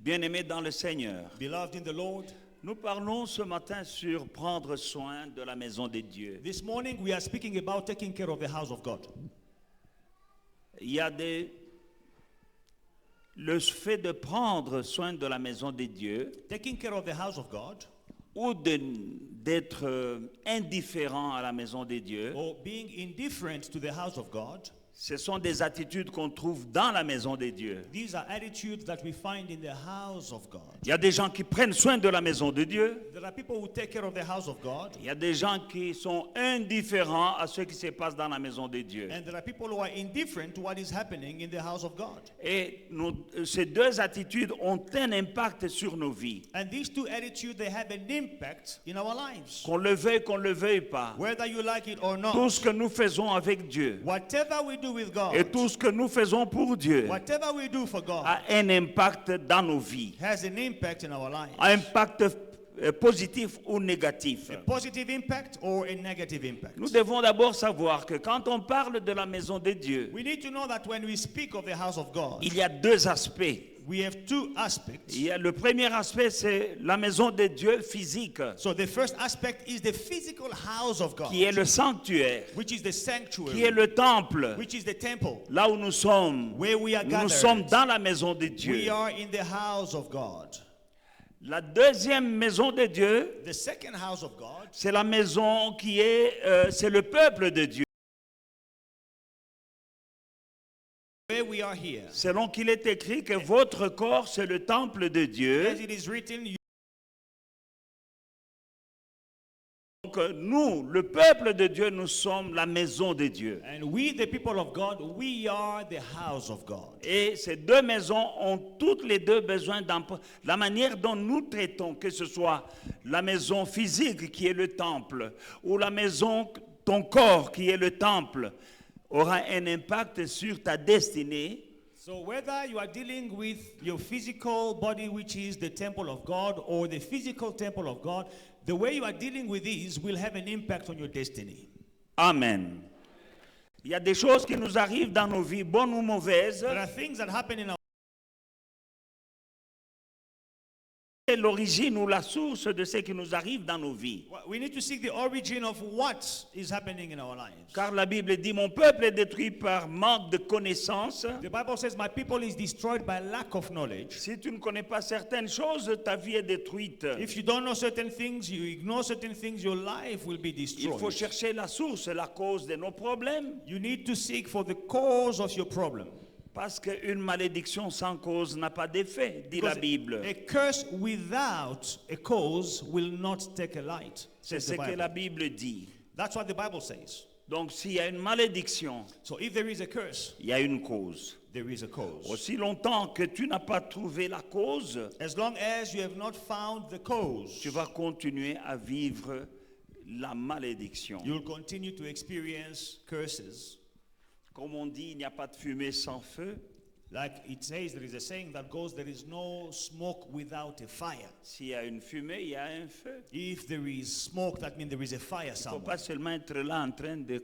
Bien-aimés dans le Seigneur, Beloved in the Lord, nous parlons ce matin sur prendre soin de la maison de Dieu. this morning we are speaking about taking care of the house of God. Il y a le fait de prendre soin de la maison de Dieu Taking care of the house of God, ou d'être indifférent à la maison de Dieu, or being indifferent to the house of God, ce sont des attitudes qu'on trouve dans la maison de Dieu. these are attitudes that we find in the house of God. Il y a des gens qui prennent soin de la maison de Dieu. There are people who take care of the house of God, Il y a des gens qui sont indifférents à ce qui se passe dans la maison de Dieu. and there are people who are indifferent to what is happening in the house of God. Et ces deux attitudes ont un impact sur nos vies. And these two attitudes, they have an impact in our lives. Qu'on le veuille pas. Whether you like it or not, Tout ce que nous faisons avec Dieu whatever we do with God, et tout ce que nous faisons pour Dieu whatever we do for God, a un impact dans nos vies. has an impact in our lives. Un impact positif ou négatif. A positive impact or a negative impact. Nous devons d'abord savoir que quand on parle de la maison de Dieu, We need to know that when we speak of the house of God, il y a deux aspects. we have two aspects. Le premier aspect, c'est la maison de Dieu physique, So the first aspect is the physical house of God, qui est le sanctuaire, which is the qui est sanctuary, le temple, which is the temple, là où nous sommes. where we are Nous sommes gathered. dans la maison de We Dieu. are in the house of God. La deuxième maison de Dieu, The second house of God, c'est la maison qui c'est le peuple de Dieu. where we are here. Selon qu'il est écrit que votre corps, c'est le temple de Dieu. As it is written, Donc nous, le peuple de Dieu, nous sommes la maison de Dieu. and we, the people of God, we are the house of God. Et ces deux maisons ont toutes les deux besoin la manière dont nous traitons, que ce soit la maison physique qui est le temple, ou la maison, ton corps qui est le temple, aura un impact sur ta destinée. So whether you are dealing with your physical body, which is the temple of God, or the physical temple of God, the way you are dealing with these will have an impact on your destiny. Amen. Il y a des choses qui nous arrivent dans nos vies, bonnes ou mauvaises. There are things that happen in our L'origine ou la source de ce qui nous arrive dans nos vies. We need to seek the origin of what is happening in our lives. Car la Bible dit, mon peuple est détruit par manque de connaissance. The Bible says, my people is destroyed by lack of knowledge. Si tu ne connais pas certaines choses, ta vie est détruite. If you don't know certain things, you ignore certain things, your life will be Il destroyed. faut chercher la source, la cause de nos problèmes. You need to seek for the cause of your problem. Parce qu'une malédiction sans cause n'a pas d'effet, dit la Because Bible. a curse without a cause will not take a light. C'est says ce the que Bible. la Bible dit. That's what the Bible says. Donc s'il y a une malédiction, So if there is a curse, il y a une cause. there is a cause. Aussi longtemps que tu n'as pas trouvé la cause, As long as you have not found the cause, tu vas continuer à vivre la malédiction. you'll continue to experience curses. Comme on dit, il n'y a pas de fumée sans feu. Like it says, there is a saying that goes, there is no smoke without a fire. S'il y a une fumée, il y a un feu. If there is smoke, that means there is a fire Il ne faut somewhere. pas seulement être là en train de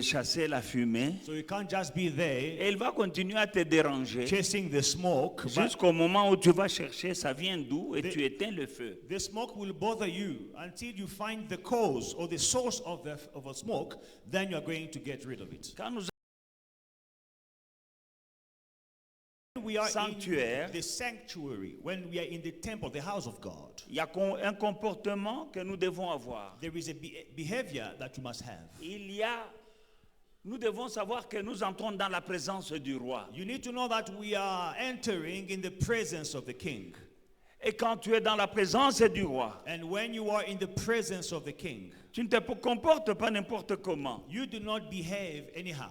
chasser la fumée. So you can't just be there Et il va continuer à te déranger chasing the smoke, but jusqu'au moment où tu vas chercher ça vient d'où et tu éteins le feu. the smoke will bother you until you find the cause or the source of a smoke, then you are going to get rid of it. Quand nous We are Sanctuaire. in the sanctuary, when we are in the temple, the house of God, il y a un comportement que nous devons avoir. there is a behavior that you must have. Nous devons savoir que nous entrons dans la présence du roi. You need to know that we are entering in the presence of the king. Et quand tu es dans la présence du roi, And when you are in the presence of the king, tu ne te comportes pas n'importe comment. you do not behave anyhow.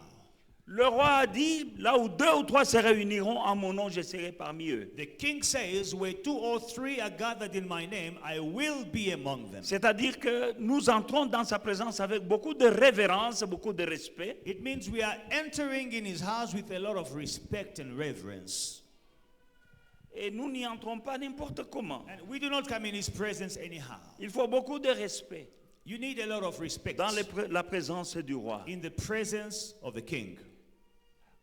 Le roi a dit, là où 2 ou 3 se réuniront en mon nom, je serai parmi eux. The king says, where 2 or 3 are gathered in my name, I will be among them. C'est-à-dire que nous entrons dans sa présence avec beaucoup de révérence, beaucoup de respect. It means we are entering in his house with a lot of respect and reverence. Et nous n'y entrons pas n'importe comment. And we do not come in his presence anyhow. Il faut beaucoup de respect You need a lot of respect dans la présence du roi. in the presence of the king.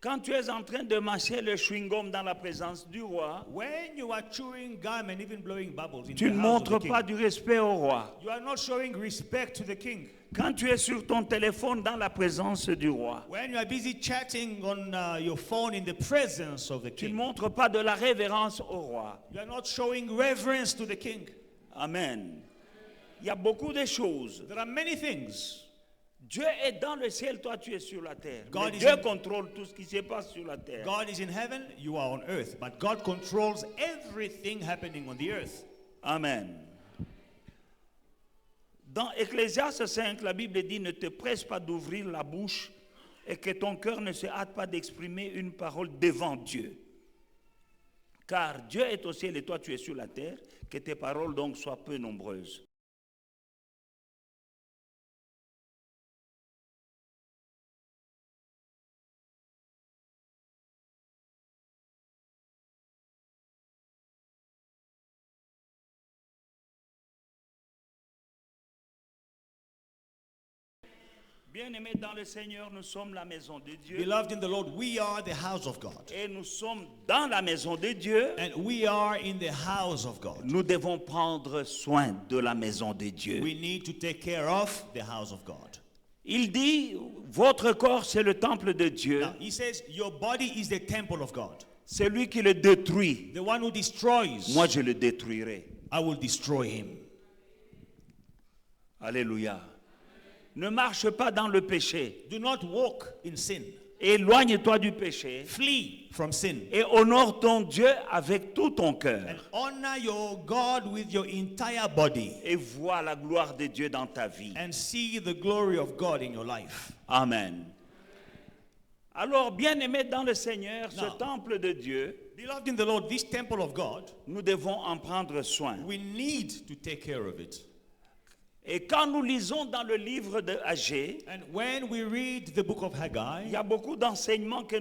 Quand tu es en train de mâcher le chewing-gum dans la présence du roi, when you are chewing gum and even blowing bubbles in tu the ne house of the montres king, pas du respect au roi. you are not showing respect to the king. Quand tu es sur ton téléphone dans la présence du roi, When you are busy chatting on your phone in the presence of the tu ne king, montres pas de la révérence au roi. you are not showing reverence to the king. Amen. Il y a beaucoup de choses. There are many things. Dieu est dans le ciel, toi tu es sur la terre. God Mais is Dieu in- contrôle tout ce qui se passe sur la terre. God is in heaven, you are on earth, but God controls everything happening on the earth. Amen. Dans Ecclésiaste 5, la Bible dit, ne te presse pas d'ouvrir la bouche et que ton cœur ne se hâte pas d'exprimer une parole devant Dieu. Car Dieu est au ciel et toi tu es sur la terre, que tes paroles donc soient peu nombreuses. Bien-aimés dans le Seigneur, nous sommes la maison de Dieu. Beloved in the Lord, we are the house of God. Et nous sommes dans la maison de Dieu. And we are in the house of God. Nous devons prendre soin de la maison de Dieu. We need to take care of the house of God. Il dit, votre corps c'est le temple de Dieu. Now, he says, your body is the temple of God. Celui qui le détruit, The one who destroys, moi je le détruirai. I will destroy him. Alléluia. Ne marche pas dans le péché. Do not walk in sin. Éloigne-toi du péché Flee from sin. et honore ton Dieu avec tout ton And cœur. honor your God with your entire body. Et vois la gloire de Dieu dans ta vie. And see the glory of God in your life. Amen. Alors, bien-aimés dans le Seigneur, ce Now. temple de Dieu, Beloved in the Lord, this temple of God, nous devons en prendre soin. we need to take care of it. Et quand nous lisons dans le livre de Agé, And when we read the book of il Haggai, y a beaucoup d'enseignements que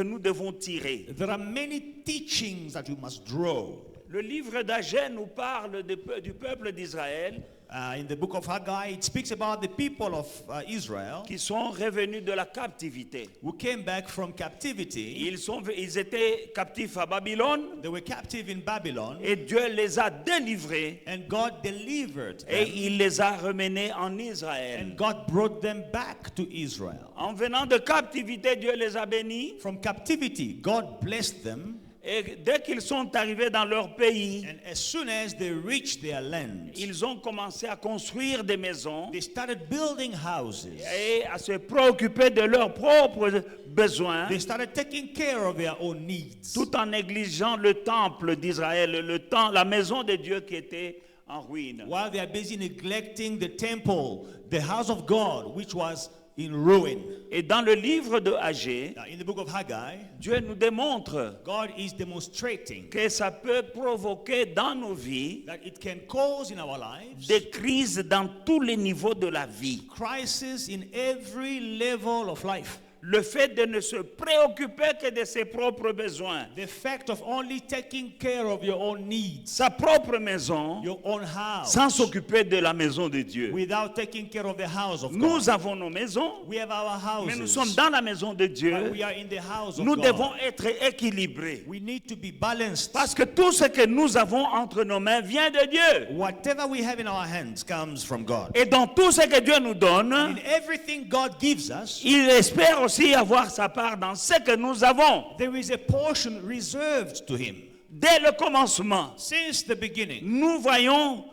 nous devons tirer. there are many teachings that you must draw. Le livre d'Agé nous parle du peuple d'Israël In the book of Haggai, it speaks about the people of Israel qui sont revenus de la captivité. who came back from captivity. Ils étaient captifs à Babylone They were captive in Babylon, et Dieu les a délivrés and God delivered et them, il les a ramenés en Israël. and God brought them back to Israel. En venant de captivité, Dieu les a bénis From captivity, God blessed them, et dès qu'ils sont arrivés dans leur pays, and as soon as they reached their land, ils ont commencé à construire des maisons they started building houses. et à se préoccuper de leurs propres besoins, They started taking care of their own needs, tout en négligeant le temple d'Israël, la maison de Dieu qui était en ruine. while they are busy neglecting the temple, the house of God, which was in ruin. Et dans le livre de Agé, Now, in the book of Haggai, Dieu nous démontre God is demonstrating que ça peut provoquer dans nos vies that it can cause in our lives des crises dans tous les niveaux de la vie. crisis in every level of life. Le fait de ne se préoccuper que de ses propres besoins, The fact of only taking care of your own needs, sa propre maison, your own house, sans s'occuper de la maison de Dieu. without taking care of the house of Nous God. avons nos maisons, We have our mais nous houses, sommes dans la maison de but Dieu. we are in the house of Nous God. devons être équilibrés. We need to be balanced. Parce que tout ce que nous avons entre nos mains vient de Dieu. Whatever we have in our hands comes from God. Et dans tout ce que Dieu nous donne, In everything God gives us, il espère aussi avoir sa part dans ce que nous avons. there is a portion reserved to Him. Dès le commencement, Since the beginning, nous voyons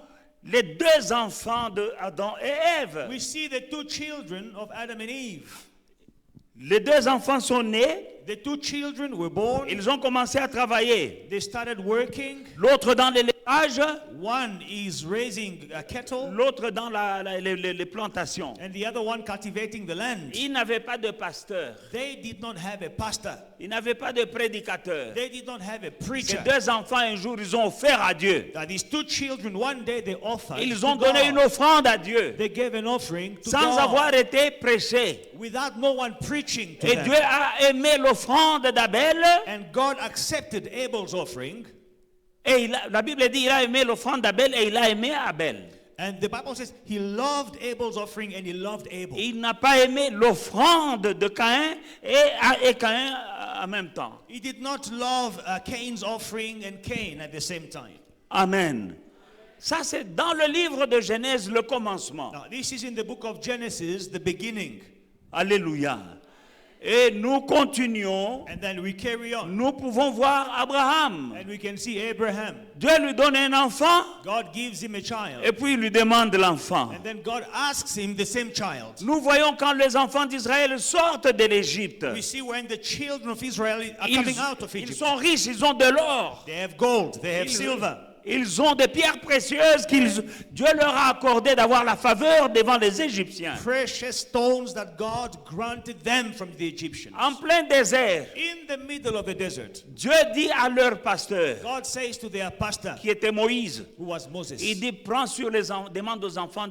les deux enfants de Adam et Ève. we see the two children of Adam and Eve. Les deux enfants sont nés, The two children were born. ils ont commencé à travailler. They started working. L'autre dans l'élevage, One is raising cattle, l'autre dans les plantations. and the other one cultivating the land. Ils n'avaient pas de pasteur, They did not have a pastor. ils n'avaient pas de prédicateur. They did not have a Ces preacher. deux enfants, un jour, ils ont offert à Dieu. That these two children, one day they offered. Ils to ont donné God. une offrande à Dieu, They gave an offering to sans God avoir été prêchés. without no one preaching to Et them. Dieu a aimé l'offrande d'Abel. And God accepted Abel's offering. Et la Bible dit il a aimé l'offrande d'Abel et il a aimé Abel. And the Bible says he loved Abel's offering and he loved Abel. Il n'a pas aimé l'offrande de Caïn et Caïn en même temps. He did not love Cain's offering and Cain at the same time. Amen. Ça, c'est dans le livre de Genèse, le commencement. Now, this is in the book of Genesis, the beginning. Alléluia. Et nous continuons. And then we carry on. Nous pouvons voir Abraham. And we can see Abraham. Dieu lui donne un enfant. God gives him a child. Et puis il lui demande l'enfant. And then God asks him the same child. Nous voyons quand les enfants d'Israël sortent de l'Égypte. We see when the children of Israel are coming out of Ils Egypt. sont riches, ils ont de l'or. They have gold, they have silver. Ils ont des pierres précieuses Dieu leur a accordé d'avoir la faveur devant les Égyptiens. Precious stones that God granted them from the Egyptians. En plein désert, In the middle of the desert, Dieu dit à leur pasteur, God says to their pastor, qui était Moïse, who was Moses, il dit, demande aux enfants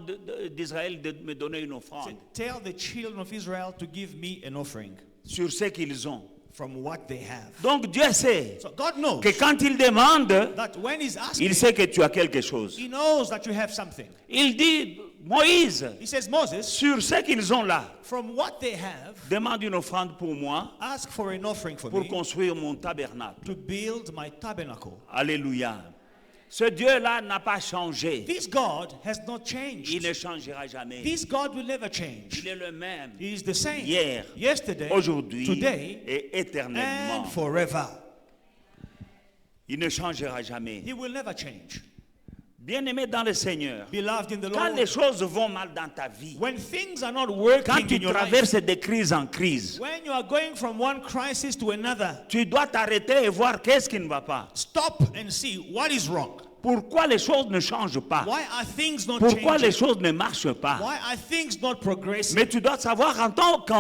d'Israël de me donner une offrande tell the children of Israel to give me an offering sur ce qu'ils ont. from what they have. Donc Dieu sait So God knows que quand il demande, that when he's asking, il sait que tu as quelque chose. he knows that you have something. Il dit, Moïse, He says, Moses, sur ce qu'ils ont là, from what they have, demande une offrande pour moi, ask for an offering for pour me construire mon tabernacle. to build my tabernacle. Alléluia. Ce Dieu-là n'a pas changé. This God has not Il changed. ne changera jamais. This God will never change. Il est le même He is the same hier, yesterday, aujourd'hui today, et éternellement. and forever. Il ne changera jamais. He will never change. Bien-aimé dans le Seigneur, Beloved in the quand Lord, les choses vont mal dans ta vie, when things are not quand working tu in your life, traverses de crise en crise, when you are going from one crisis to another, tu dois t'arrêter et voir qu'est-ce qui ne va pas. stop and see what is wrong. Pourquoi les choses ne changent pas? Why are things not Pourquoi les changing? choses ne marchent pas? Why are things not progressing? Mais tu dois savoir qu'en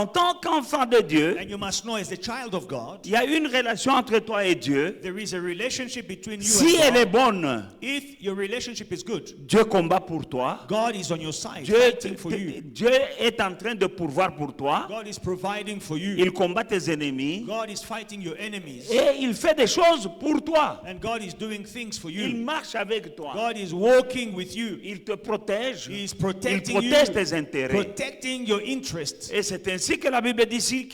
tant qu'enfant de Dieu, And you must know, as a child of God, il y a une relation entre toi et Dieu. there is a relationship between you Si elle and est God. bonne, If your relationship is good, Dieu combat pour toi. God is on your side, Dieu, fighting for you. Dieu est en train de pourvoir pour toi. God is providing for you. Il combat tes ennemis. God is fighting your enemies. Et il fait des choses pour toi. And God is doing things for Il you. marche avec toi. God is walking with you. Il te protège. He is Il protecting you, protège tes intérêts. protecting your interests. Et c'est ainsi que la Bible dit, si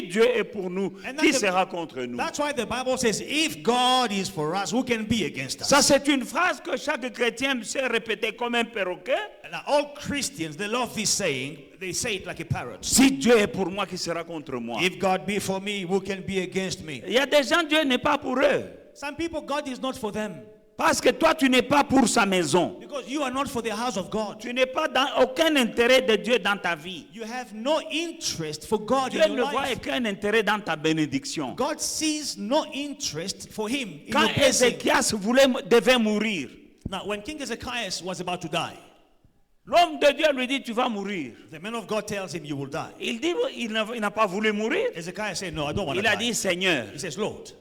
Dieu est pour nous, And qui then the- sera contre nous? That's why the Bible says, if God is for us, who can be against us? Ça, c'est une phrase que chaque chrétien sait répéter comme un perroquet. Now, all Christians, they love this saying. They say it like a parrot. Si Dieu est pour moi, qui sera contre moi? If God be for me, who can be against me? Il y a des gens, Dieu n'est pas pour eux. Some people, God is not for them. Parce que toi, tu n'es pas pour sa maison. Because you are not for the house of God. Tu n'es pas dans aucun intérêt de Dieu dans ta vie. You have no interest for God Dieu in ne your voit life. aucun intérêt dans ta bénédiction. God sees no interest for him in Quand your blessing. Ézéchias devait mourir, Now, when King Hezekiah was about to die, l'homme de Dieu lui dit, tu vas mourir. the man of God tells him, you will die. Il dit, il n'a pas voulu mourir. Hezekiah said, no, I don't want to Il a die. dit, Seigneur, He says, Lord,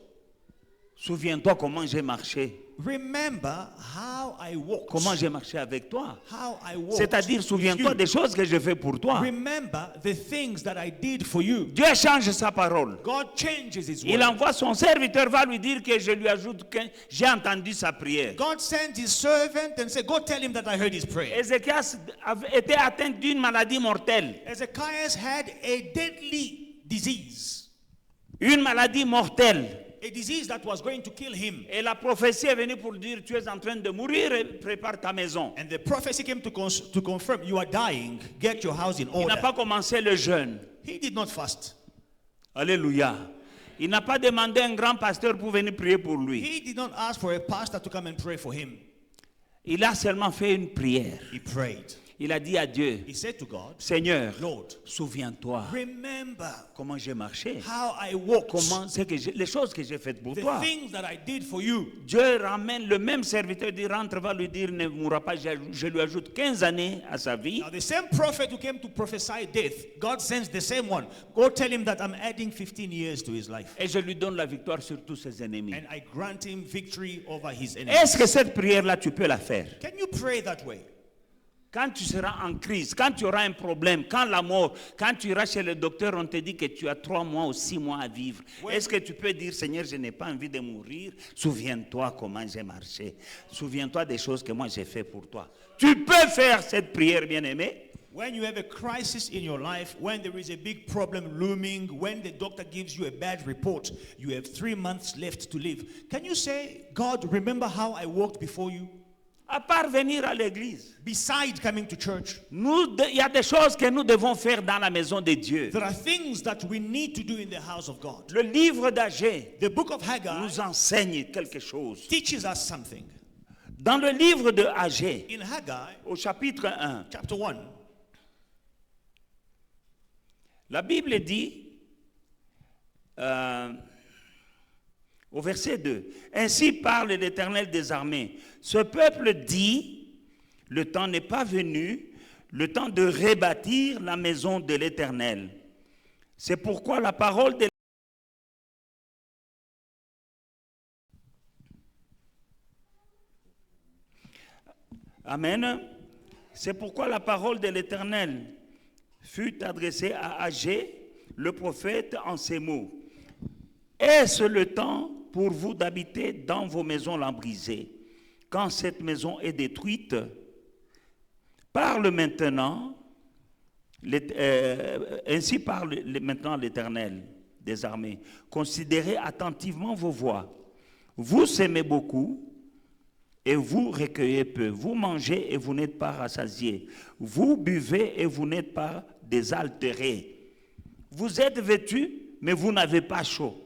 souviens-toi comment j'ai marché. remember how I walked. Comment j'ai marché avec toi. How I walked. C'est-à-dire, souviens-toi with des choses que j'ai fait pour you. toi. Remember the things that I did for you. Dieu change sa parole. God changes his Il word. envoie son serviteur, va lui dire que je lui ajoute que j'ai entendu sa prière. God sent his servant and said, go tell him that I heard his prayer. Ézéchias était atteint d'une maladie mortelle. Hezekiah had a deadly disease. Une maladie mortelle. A disease that was going to kill him. Et la prophétie est venue pour dire, tu es en train de mourir et prépare ta maison. And the prophecy came to confirm, you are dying, get your house in Il n'a order. pas commencé le jeûne. He did not fast. Alléluia. Il n'a pas demandé un grand pasteur pour venir prier pour lui. He did not ask for a pastor to come and pray for him. Il a seulement fait une prière. He prayed. Il a dit à Dieu, He said to God, Seigneur, Lord, souviens-toi remember comment j'ai marché. how I walked, Les choses que j'ai faites pour the toi. things that I did for you. Dieu ramène le même serviteur, il rentre, va lui dire, ne mourra pas, je lui ajoute 15 années à sa vie. Now the same prophet who came to prophesy death, God sends the same one. Go tell him that I'm adding 15 years to his life. Et je lui donne la victoire sur tous ses ennemis. And I grant him victory over his enemies. Est-ce que cette prière-là, tu peux la faire? Can you pray that way? Quand tu seras en crise, quand tu auras un problème, quand la mort, quand tu iras chez le docteur, on te dit que tu as 3 mois ou 6 mois à vivre. Ouais. Est-ce que tu peux dire, Seigneur, je n'ai pas envie de mourir. Souviens-toi comment j'ai marché. Souviens-toi des choses que moi j'ai fait pour toi. Tu peux faire cette prière, bien-aimé. When you have a crisis in your life, when there is a big problem looming, when the doctor gives you a bad report, you have 3 months left to live. Can you say, God, remember how I walked before you? À part venir à l'église, Beside coming to church, il y a des choses que nous devons faire dans la maison de Dieu. there are things that we need to do in the house of God. Le livre d'Agé The book of Haggai nous enseigne quelque chose. teaches us something. Dans le livre de Agé, In Haggai, au chapitre 1, chapter 1, la Bible dit, au verset 2, « Ainsi parle l'Éternel des armées. Ce peuple dit, le temps n'est pas venu, le temps de rebâtir la maison de l'Éternel. C'est pourquoi la parole de Amen. C'est pourquoi la parole de l'Éternel fut adressée à Agé, le prophète, en ces mots. Est-ce le temps pour vous d'habiter dans vos maisons lambrisées? Quand cette maison est détruite, parle maintenant, ainsi parle maintenant l'Éternel des armées. Considérez attentivement vos voies. Vous semez beaucoup et vous recueillez peu. Vous mangez et vous n'êtes pas rassasiés. Vous buvez et vous n'êtes pas désaltérés. Vous êtes vêtus, mais vous n'avez pas chaud.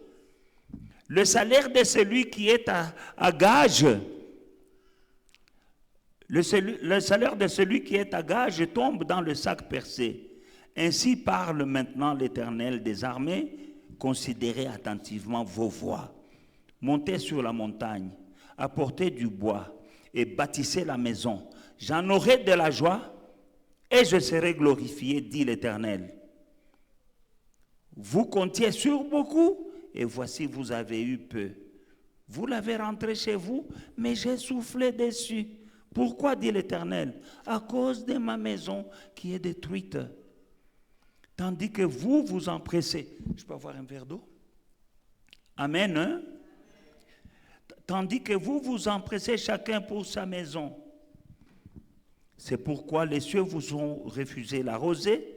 Le salaire de celui qui est à gage, le salaire de celui qui est à gage tombe dans le sac percé. Ainsi parle maintenant l'Éternel des armées. Considérez attentivement vos voies. Montez sur la montagne, apportez du bois et bâtissez la maison. J'en aurai de la joie et je serai glorifié, dit l'Éternel. Vous comptiez sur beaucoup et voici vous avez eu peu. Vous l'avez rentré chez vous, mais j'ai soufflé dessus. Pourquoi, dit l'Éternel? À cause de ma maison qui est détruite. Tandis que vous vous empressez. Je peux avoir un verre d'eau? Amen, hein? Tandis que vous vous empressez chacun pour sa maison. C'est pourquoi les cieux vous ont refusé la rosée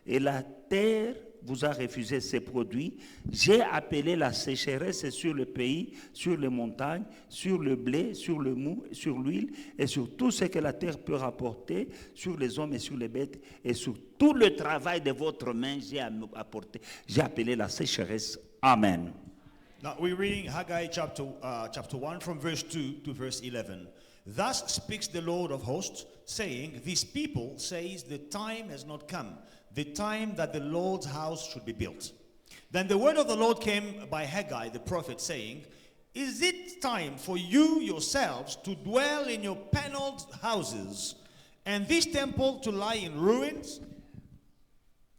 et la terre vous a refusé ses produits. J'ai appelé la sécheresse sur le pays, sur les montagnes, sur le blé, sur le mou, sur l'huile et sur tout ce que la terre peut rapporter, sur les hommes et sur les bêtes et sur tout le travail de votre main. J'ai appelé la sécheresse. Amen. Now we're reading Haggai chapter 1 from verse 2 to verse 11. Thus speaks the Lord of hosts, saying, These people says the time has not come, the time that the Lord's house should be built. Then the word of the Lord came by Haggai the prophet, saying, Is it time for you yourselves to dwell in your paneled houses, and this temple to lie in ruins?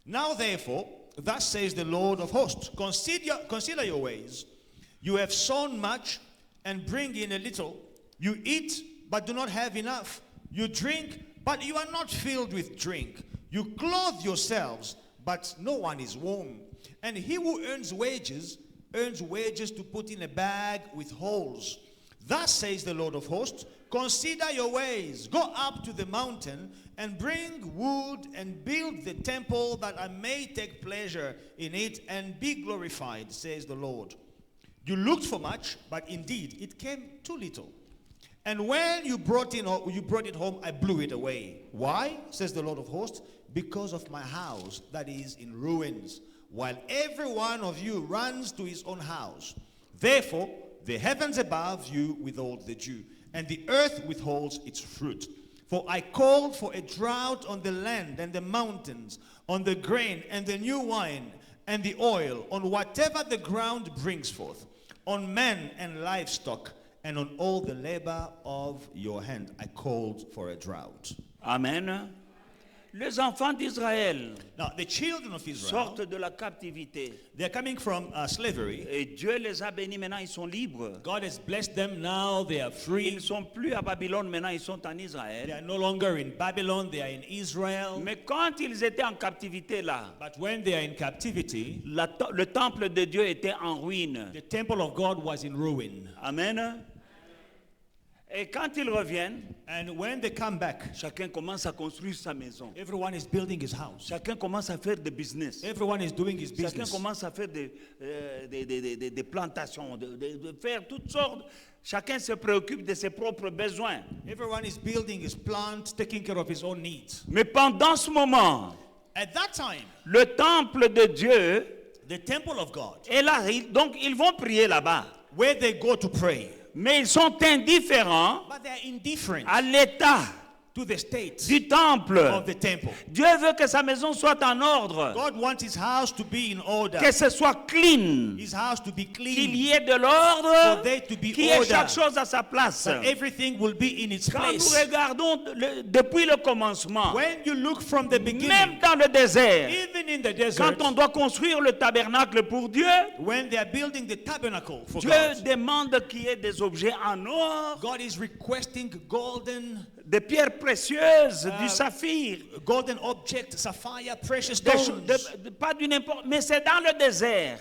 Now therefore, thus says the Lord of hosts, consider your ways. You have sown much and bring in a little. You eat, but do not have enough. You drink, but you are not filled with drink. You clothe yourselves, but no one is warm. And he who earns wages to put in a bag with holes. Thus says the Lord of hosts, consider your ways. Go up to the mountain and bring wood and build the temple that I may take pleasure in it and be glorified, says the Lord. You looked for much, but indeed it came too little. And when you brought it home, I blew it away. Why, says the Lord of hosts? Because of my house that is in ruins, while every one of you runs to his own house. Therefore, the heavens above you withhold the dew, and the earth withholds its fruit. For I called for a drought on the land and the mountains, on the grain and the new wine and the oil, on whatever the ground brings forth, on men and livestock, and on all the labor of your hand. I called for a drought. Amen. Les enfants d'Israël Now, the children of Israel, sortent de la captivité. they're coming from slavery. Et Dieu les a bénis, maintenant ils sont libres. God has blessed them. Now they are Ils free. ne sont plus à Babylone, maintenant ils sont en They Israël. are no longer in Babylon. They are in Israel. Mais quand ils étaient en captivité là, But when they are in captivity, le temple de Dieu était en ruine. the temple of God was in ruin. Amen. Et quand ils reviennent, And when they come back, chacun commence à construire sa maison. everyone is building his house. Chacun commence à faire des business. Everyone is doing his Chacun business. commence à faire des plantations, de faire toutes sortes. Chacun se préoccupe de ses propres besoins. Everyone is building his plant, taking care of his own needs. Mais pendant ce moment, At that time, le temple de Dieu the temple of God, est là. Donc ils vont prier là-bas. where they go to pray, Mais ils sont indifférents but they are indifferent à l'état to the state du temple. of the temple. Dieu veut que sa maison soit en ordre, God wants his house to be in order, que ce soit clean, his house to be qu'il clean, y ait de l'ordre, for there to be qu'il y ait order, chaque chose à sa place. that everything will be in its Quand nous place. regardons depuis le commencement, When you look from the même beginning, dans le désert, even in the quand desert, on doit construire le tabernacle pour Dieu, when they are building the tabernacle for Dieu God, demande qu'il y ait des objets en or, God is requesting golden, des pierres précieuses, du saphir, golden object, sapphire, precious des stones pas du n'importe, mais c'est dans le désert.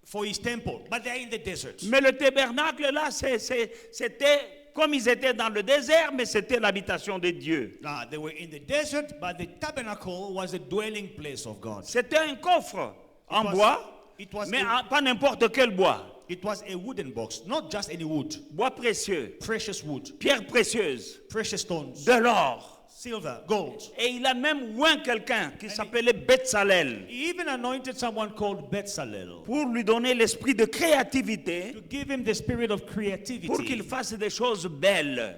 for his temple, but they are in the desert. Mais le tabernacle là, c'était comme ils étaient dans le désert, mais c'était l'habitation de Dieu. Now, they were in the desert, but the tabernacle was the dwelling place of God. C'était un coffre en was- bois, it was mais a- pas n'importe quel bois. It was a wooden box, not just any wood, Bois précieux, precious wood, pierres précieuses, precious stones, de l'or. silver, gold. Et il a même oint quelqu'un qui s'appelait Betsalel He even anointed someone called Bezalel pour lui donner l'esprit de créativité to give him the spirit of pour qu'il creativity fasse des choses belles.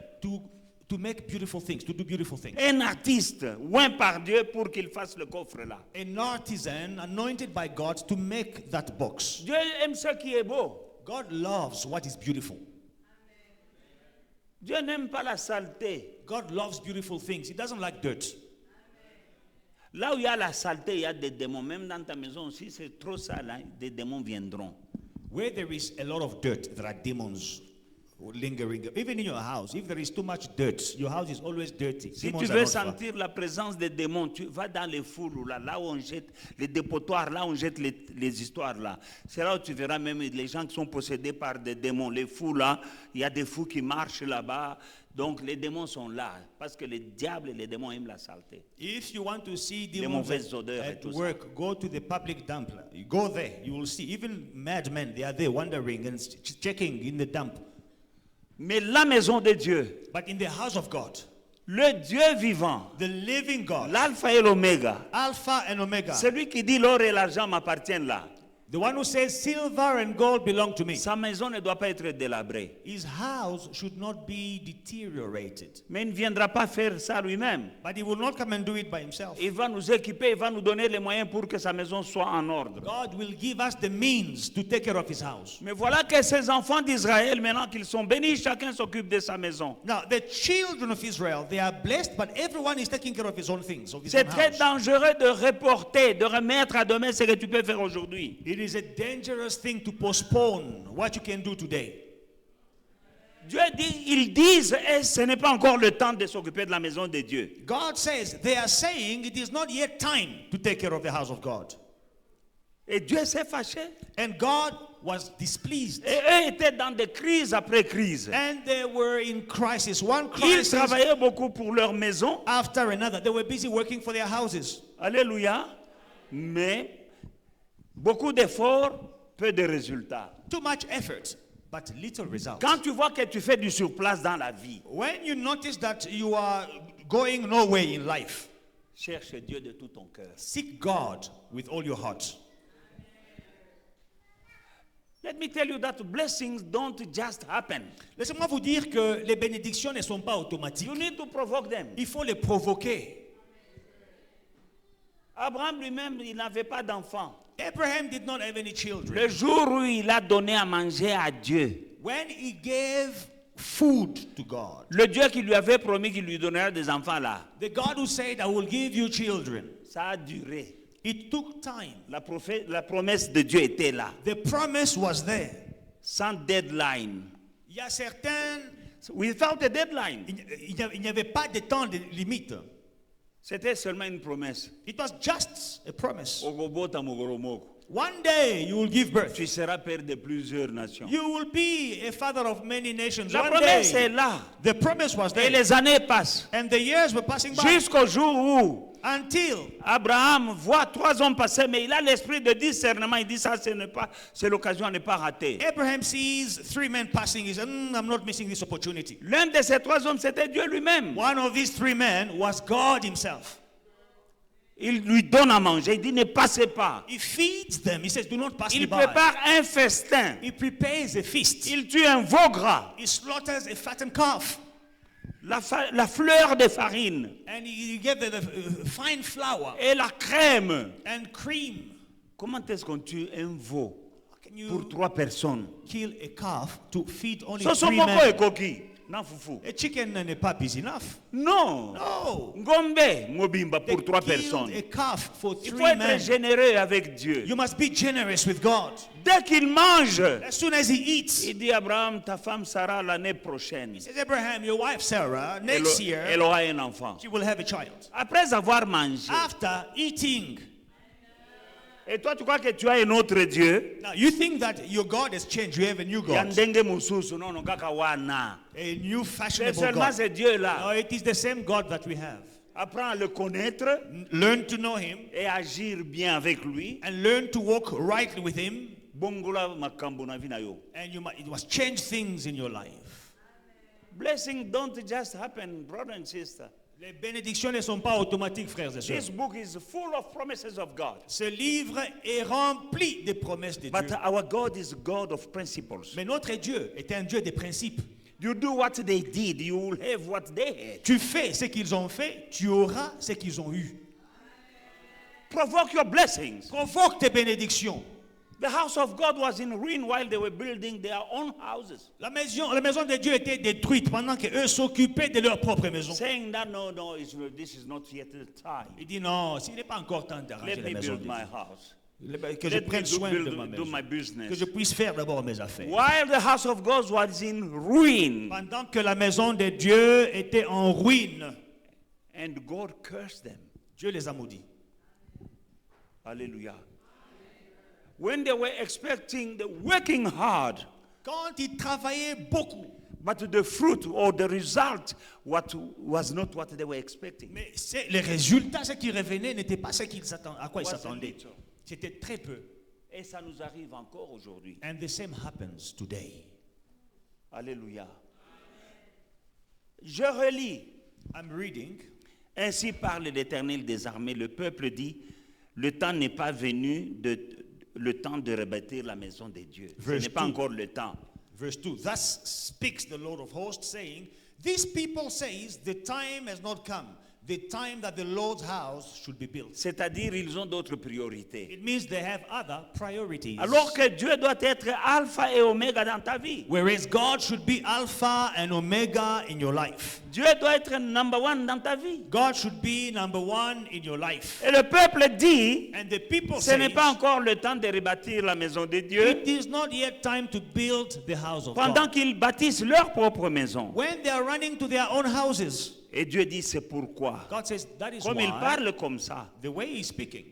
to make beautiful things, to do beautiful things. Un artiste oint par Dieu pour qu'il fasse le coffre là. An artisan anointed by God to make that box. Dieu aime ce qui est beau. God loves what is beautiful. Dieu n'aime pas la saleté. God loves beautiful things. He doesn't like dirt. Là où il y a la saleté, il y a des démons. Même dans ta maison aussi, c'est trop sale, hein, des démons viendront. Where there is a lot of dirt, there are demons lingering. Even in your house, if there is too much dirt, your house is always dirty. Si Demons tu are veux not far. sentir la présence des démons, tu vas dans les foules, là où on jette les dépotoirs, là où on jette les histoires là. C'est là où tu verras même les gens qui sont possédés par des démons. Les fous là, il y a des fous qui marchent là-bas. Donc les démons sont là parce que les diables et les démons aiment la saleté. If you want to see Les demons mauvaises odeurs et at tout ça. work, go to the public dump. You go there, you will see. Even madmen, they are there wandering and checking in the dump. Mais la maison de Dieu, But in the house of God, le Dieu vivant, the living God, l'alpha et l'oméga, Alpha and Omega, celui qui dit l'or et l'argent m'appartiennent là, the one who says silver and gold belong to me. sa maison ne doit pas être délabrée. His house should not be deteriorated. Mais il ne viendra pas faire ça lui-même. But he will not come and do it by himself. Il va nous équiper, il va nous donner les moyens pour que sa maison soit en ordre. God will give us the means to take care of his house. Mais voilà que ces enfants d'Israël, maintenant qu'ils sont bénis, chacun s'occupe de sa maison. Now, the children of Israel, they are blessed, but everyone is taking care of his own things, of his C'est own très house. dangereux de reporter, de remettre à demain ce que tu peux faire aujourd'hui. It is a dangerous thing to postpone what you can do today. Dieu dit, ils disent, et ce n'est pas encore le temps de s'occuper de la maison de Dieu. God says, they are saying it is not yet time to take care of the house of God. Et Dieu s'est fâché. And God was displeased. Et eux étaient dans des crises après crises. And they were in crisis. One Ils crisis travaillaient beaucoup pour leur maison. after another. They were busy working for their houses. Alléluia. Mais beaucoup d'efforts, peu de résultats. Too much effort, but little results. Quand tu vois que tu fais du surplace dans la vie, When you notice that you are going nowhere in life, cherche Dieu de tout ton cœur. seek God with all your heart. Let me tell you that blessings don't just happen. Laissez-moi vous dire que les bénédictions ne sont pas automatiques. You need to provoke them. Il faut les provoquer. Abraham lui-même, il n'avait pas d'enfant. Abraham did not have any children. Le jour où il a donné à manger à Dieu, When he gave food to God. Le Dieu qui lui avait promis qu'il lui donnerait des enfants là. The God who said, I will give you children. Ça a duré. It took time. La promesse de Dieu était là. The promise was there. Sans deadline. Il y a certains, Without a deadline. il n'y avait pas de temps de limite. C'était seulement une promesse. It was just a promise. Ogobota mogoromoko. One day you will give birth. Tu seras père de plusieurs nations. You will be a father of many nations. La One promesse day. est là. The promise was Et there. les années passent. And the years were passing by. Jusqu'au jour où Until Abraham voit 3 hommes passer, mais il a l'esprit de discernement. Il dit ça, c'est l'occasion à ne pas rater. Abraham sees 3 men passing. He says, I'm not missing this opportunity. L'un de ces 3 hommes, c'était Dieu lui-même. One of these 3 men was God himself. Il lui donne à manger. Il dit ne passez pas. He feeds them. He says, do not pass me Il by. prépare un festin. He prepares a feast. Il tue un veau gras. He slaughters a fattened calf. La fleur de farine. And he gave the fine flour Et la crème. and cream. Comment est-ce qu'on tue un veau Can you pour 3 personnes? kill a calf to feed only Ce sont 3 beaucoup et men? coquilles. Non, foufou. A chicken n'est pas busy enough. Non. No. Ngombe, mobimba They pour 3 killed personnes. a calf for Il 3 faut être men. généreux avec Dieu. You must be generous with God. Dès qu'il mange, As soon as he eats, il dit Abraham, ta femme Sarah l'année prochaine. he says, Abraham, your wife Sarah, next year, Elle aura un enfant. she will have a child. Après avoir mangé. After eating. Et toi, tu crois que tu as un autre Dieu? Now, you think that your God has changed. You have a new God. Yandenge mususu, non, non, kaka wana. A new C'est fashionable seulement God. ce Dieu No, là. it is the same God that we have. Apprends à le connaître Learn to know him et agir bien avec lui. and learn to walk rightly with him. Bongola makambo na vie na yo. And it must change things in your life. Blessings don't just happen, brother and sister. Les bénédictions ne sont pas automatiques, frères et sœurs. This book is full of promises of God. Ce livre est rempli de promesses de But Dieu. our God is God of principles. Mais notre Dieu est un Dieu des principes. You do what they did, you will have what they had. Tu fais ce qu'ils ont fait, tu auras ce qu'ils ont eu. Provoke your blessings. Convoque tes bénédictions. The house of God was in ruin while they were building their own houses. La maison de Dieu était détruite pendant qu'eux s'occupaient de leur propre maison. Saying that, no, this is not yet the time. Il dit non, il n'est pas encore temps d'arranger Let la me maison de build Dieu. my house. Que je Let me prenne soin de ma do maison. my Que business. je puisse faire d'abord mes affaires. While the house of God was in ruin. Pendant que la maison de Dieu était en ruine, And God cursed them. Dieu les a maudits. Hallelujah. When they were working hard, Quand ils travaillaient beaucoup, but the fruit or the result was not what they were expecting. mais les résultats, ce qui revenait, n'étaient pas ce qu'ils à quoi ils Wasn't s'attendaient. it? C'était très peu. Et ça nous arrive encore aujourd'hui. And the same happens today. Alléluia. Je relis. I'm reading. Ainsi parle l'Éternel des armées. Le peuple dit, le temps n'est pas venu, le temps de rebâtir la maison de Dieu. Ce Verse n'est pas 2. encore le temps. Verse 2. Thus speaks the Lord of hosts, saying, these people says, the time has not come, the time that the Lord's house should be built. C'est-à-dire, ils ont d'autres priorités. It means they have other priorities. Alors que Dieu doit être alpha et oméga dans ta vie. Whereas God should be Alpha and Omega in your life. Dieu doit être number one dans ta vie. God should be number 1 in your life. Et le peuple dit, And the people ce say, n'est pas encore le temps de rebâtir la maison de Dieu it is not yet time to build the house of pendant God. qu'ils bâtissent leur propre maison. When they are running to their own houses, Et Dieu dit, c'est pourquoi. God says, that is Comme il why, parle comme ça, the way he's speaking,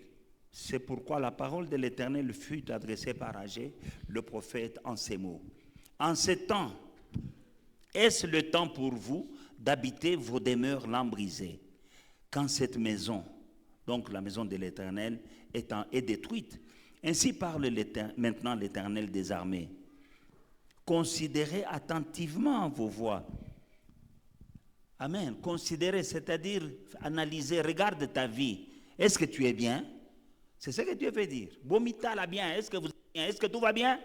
c'est pourquoi la parole de l'Éternel fut adressée par Agé, le prophète, en ces mots. En ce temps, est-ce le temps pour vous d'habiter vos demeures lambrisées, quand cette maison, donc la maison de l'Éternel, est détruite? Ainsi parle maintenant l'Éternel des armées. Considérez attentivement vos voies. Amen. Considérez, c'est-à-dire analyser, regarde ta vie. Est-ce que tu es bien? C'est ce que Dieu veut dire. Bomita la bien. Est-ce que vous êtes bien? Est-ce que tout va bien?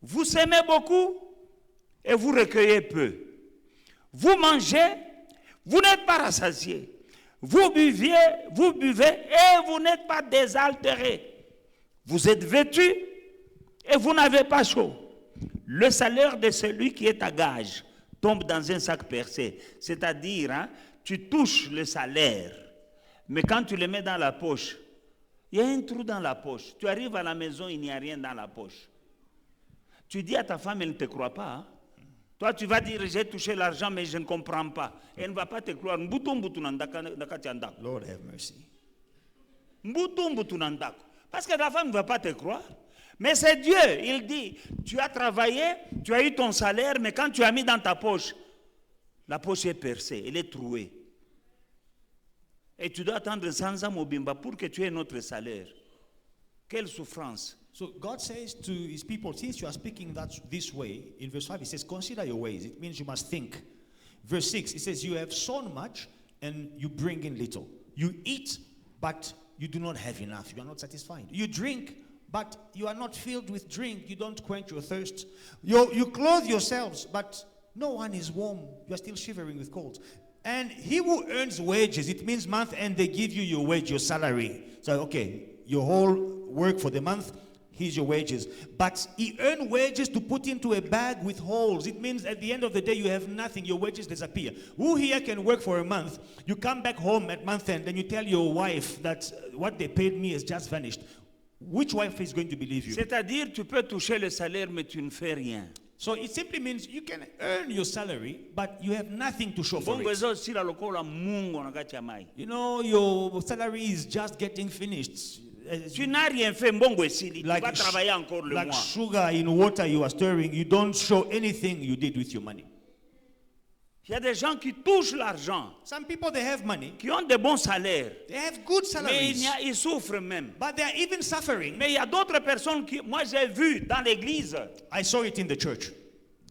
Vous s'aimez beaucoup et vous recueillez peu. Vous mangez, vous n'êtes pas rassasiés. Vous buvez et vous n'êtes pas désaltérés. Vous êtes vêtus et vous n'avez pas chaud. Le salaire de celui qui est à gage tombe dans un sac percé. C'est-à-dire, hein, tu touches le salaire, mais quand tu le mets dans la poche, il y a un trou dans la poche. Tu arrives à la maison, il n'y a rien dans la poche. Tu dis à ta femme, elle ne te croit pas. Hein? Toi, tu vas dire, j'ai touché l'argent, mais je ne comprends pas. Elle ne va pas te croire. Lord have mercy. Parce que la femme ne va pas te croire. Mais c'est Dieu. Il dit, tu as travaillé, tu as eu ton salaire, mais quand tu as mis dans ta poche, la poche est percée, elle est trouée. Et tu dois attendre 100 ans au bimba pour que tu aies notre salaire. Quelle souffrance. So God says to his people, since you are speaking this way, in verse 5 he says, consider your ways. It means you must think. Verse 6, it says, you have sown much and you bring in little. You eat, but you do not have enough. You are not satisfied. You drink, but you are not filled with drink. You don't quench your thirst. You clothe yourselves, but no one is warm. You are still shivering with cold. And he who earns wages, it means month end, they give you your wage, your salary. So, okay, your whole work for the month, here's your wages. But he earned wages to put into a bag with holes. It means at the end of the day, you have nothing. Your wages disappear. Who here can work for a month? You come back home at month end and you tell your wife that what they paid me has just vanished. Which wife is going to believe you? C'est-à-dire, tu peux toucher le salaire, mais tu ne fais rien. So it simply means you can earn your salary, but you have nothing to show for it. You know, your salary is just getting finished. Tu n'as rien fait, mbongo esili. Tu vas travailler encore le like mois. Sugar in water you are stirring, you don't show anything you did with your money. Il y a des gens qui touchent l'argent, Some people, they have money, qui ont de bons salaires, they have good mais salaries, ils souffrent même. but they are even suffering. Mais il y a d'autres personnes qui, moi j'ai vu dans l'église, I saw it in the church.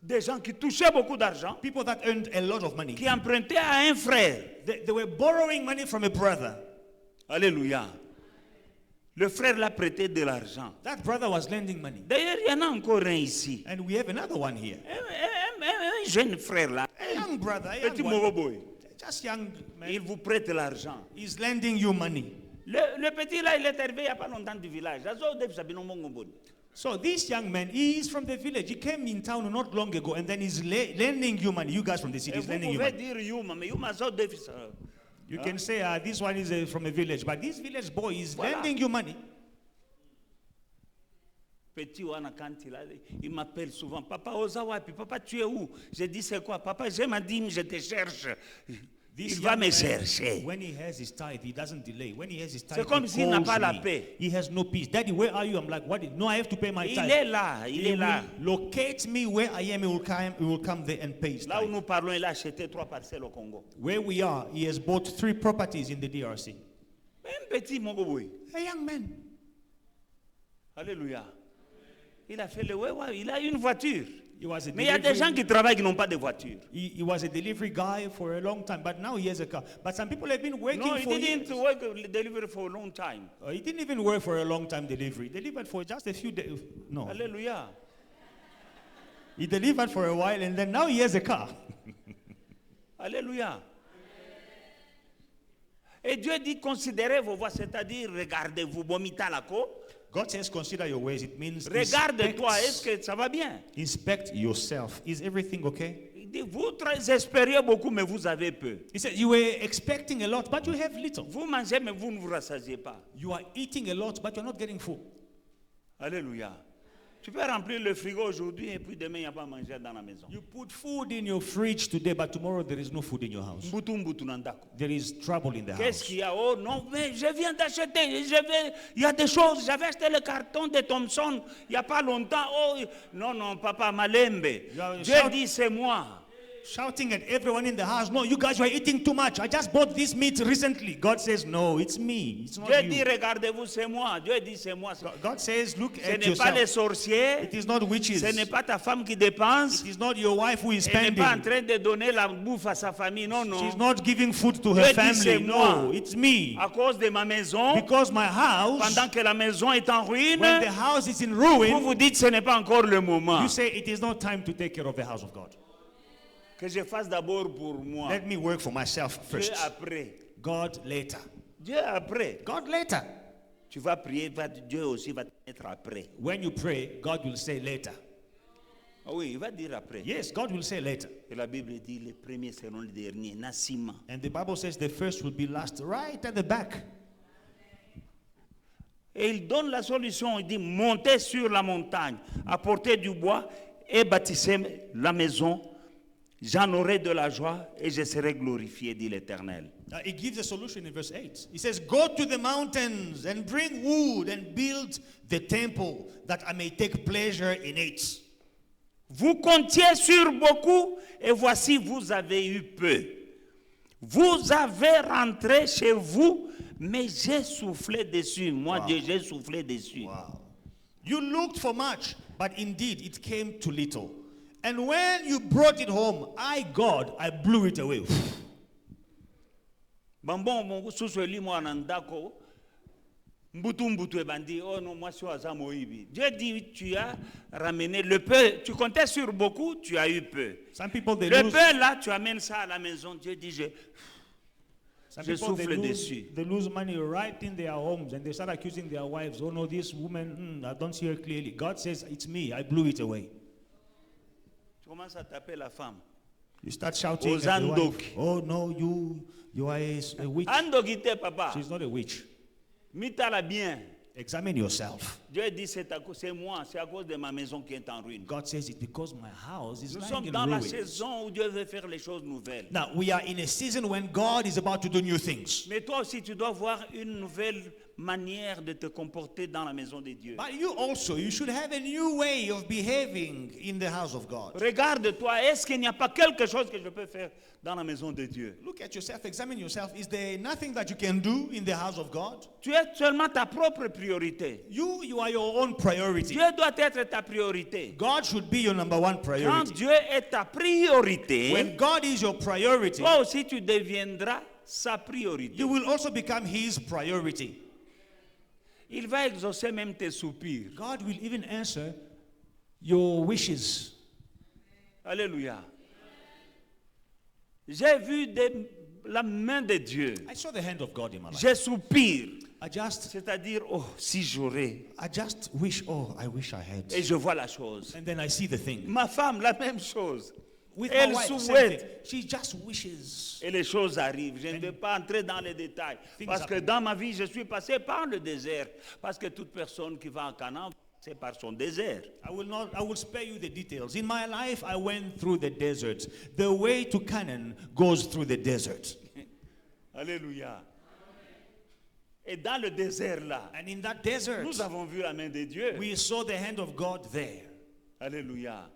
des gens qui touchaient beaucoup d'argent, People that earned a lot of money. qui empruntaient à un frère. They were borrowing money from a brother. Alléluia. Le frère l'a prêté de l'argent. That brother was lending money. D'ailleurs, il y en a encore un ici. And we have another one here. Un jeune frère là, A young brother, a petit young moro one, boy. just young man. Il vous prête l'argent. He's lending you money. Le petit là, il est arrivé il n'y a pas longtemps du village. So this young man, he is from the village. He came in town not long ago, and then he's lending you money. You guys from the city, Et he's vous lending you pouvez money. dire Yuma, mais Yuma ça défi ça. You can say, this one is from a village, but this village boy is Voilà. lending you money. Petit wana quand il m'appelle souvent, papa Ozawapi, papa tu es où? Je dis c'est quoi? Papa j'ai ma dîme, je te cherche. This Il va young me man, chercher. when he has his tithe, he doesn't delay. When he has his tithe, C'est comme he s'il n'a calls pas la me. paix. He has no peace. Daddy, where are you? I'm like, what? No, I have to pay my Il tithe. est là, il He est là. will locate me where I am. He will come there and pay his Là où tithe. nous parlons, il a acheté 3 parcelles au Congo. Where we are, he has bought 3 properties in the DRC. Un petit Mogoboy. A young man. Alléluia. Il a fait le ouais, il a une voiture. He was a Mais il y a des gens qui travaillent qui n'ont pas de voiture. He was a delivery guy for a long time, but now he has a car. But some people have been working No, he for didn't years. work delivery for a long time. He didn't even work for a long time delivery. He delivered for just a few days. No. Alléluia. He delivered for a while and then now he has a car. Alléluia. Et Dieu dit considérez vos voies, c'est-à-dire regardez-vous, bomita la co. God says, consider your ways. It means Regarde-toi, est-ce que ça va bien? inspect yourself. Is everything okay? Il dit vous espériez beaucoup, mais vous avez peu. He said, you were expecting a lot, but you have little. Vous mangez, mais vous ne vous rassasiez pas. You are eating a lot, but you're not getting full. Alléluia. Tu peux remplir le frigo aujourd'hui et puis demain, il n'y a pas à manger dans la maison. You put food in your fridge today, but tomorrow there is no food in your house. Mbutu mbutu nandako. There is trouble in the Qu'est-ce house. qu'il y a? Oh non, mais je viens d'acheter. Il y a des choses. J'avais acheté le carton de Thomson il n'y a pas longtemps. Oh, non, non, papa Malembe. Dieu dit c'est moi. Shouting at everyone in the house, no, you guys are eating too much. I just bought this meat recently. God says, no, it's me. It's not Dieu dit you. regardez-vous, c'est moi. Dieu dit c'est moi. God says, look Ce at n'est pas les yourself. sorciers. It is not witches. Ce n'est pas ta femme qui dépense. It is not your wife who is Elle n'est spending. pas en train de donner la bouffe à sa famille. Non, non. She's not giving food to her Dieu dit, c'est family. moi. No, it's me. À cause de ma maison, Because my house, pendant que la maison est en ruine, when the house is in vous ruin, vous dites ce n'est pas encore le moment. you say it is not time to take care of the house of God. Que je fasse d'abord pour moi. Let me work for myself Dieu first. après. God later. Dieu après. God later. Tu vas prier, Dieu aussi va te mettre après. When you pray, God will say later. Ah oui, il va dire après. Yes, God will say later. Et la Bible dit les premiers seront les derniers. Nassima. And the Bible says the first will be last, right at the back. Et il donne la solution. Il dit montez sur la montagne, apportez du bois et bâtissez la maison. J'en aurai de la joie et je serai glorifié, dit l'Éternel. He gives a solution in verse 8. He says, go to the mountains and bring wood and build the temple that I may take pleasure in it. Vous comptiez sur beaucoup et voici vous avez eu peu. Vous avez rentré chez vous, mais j'ai soufflé dessus. Moi, Wow. Dieu, j'ai soufflé dessus. Wow. You looked for much, but indeed it came to little. And when you brought it home, God, I blew it away. Bambon, mon sous-soli, moi, en ndako. Mbutu ebandi, oh non, moi, je suis à Moïbi. Dieu dit, tu as ramené le peu. Tu comptais sur beaucoup, tu as eu peu. Some people, they Le lose, peu, là, tu amènes ça à la maison. Dieu dit, some je people, souffle dessus. they lose money right in their homes and they start accusing their wives. Oh no, this woman, I don't see her clearly. God says, it's me, I blew it away. Tu commences à taper la femme. You start shouting at the Ozandok. wife, oh no, you are a witch. Andogite, papa. She's not a witch. Mita-la bien. Examine yourself. Dieu dit, c'est moi, c'est à cause de ma maison qui est en ruine. God says it's because my house is Nous lying sommes in dans la ruins. saison où Dieu veut faire les choses nouvelles. Now, we are in a season when God is about to do new things. Mais toi aussi, tu dois voir une nouvelle manière de te comporter dans la maison de Dieu. But you also, you should have a new way of behaving in the house of God. Regarde-toi, est-ce qu'il n'y a pas quelque chose que je peux faire dans la maison de Dieu? Look at yourself, examine yourself. Is there nothing that you can do in the house of God? Tu es seulement ta propre priorité. You are your own priority. Dieu doit être ta priorité. God should be your number one Quand priority. Dieu est ta priorité, When God is your priority, toi aussi tu deviendras sa priorité. you will also become His priority. Il va exaucer même tes soupirs. God will even answer your wishes. Alléluia. J'ai vu la main de Dieu. I saw the hand of God in my life. Je soupire. C'est-à-dire, oh, si j'aurais. I just wish, I wish I had. Et je vois la chose. And then I see the thing. Ma femme, la même chose. With Elle my wife, same souhaite. thing. She just wishes. Et les choses arrivent. Je ne vais pas entrer dans les détails. Parce que dans ma vie, je suis passé par le désert. Parce que toute personne qui va en Canaan, c'est par son désert. I will spare you the details. In my life, I went through the desert. The way to Canaan goes through the desert. Alléluia. Et dans le désert là, And in that desert, nous avons vu la main de Dieu. we saw the hand of God there. Alléluia.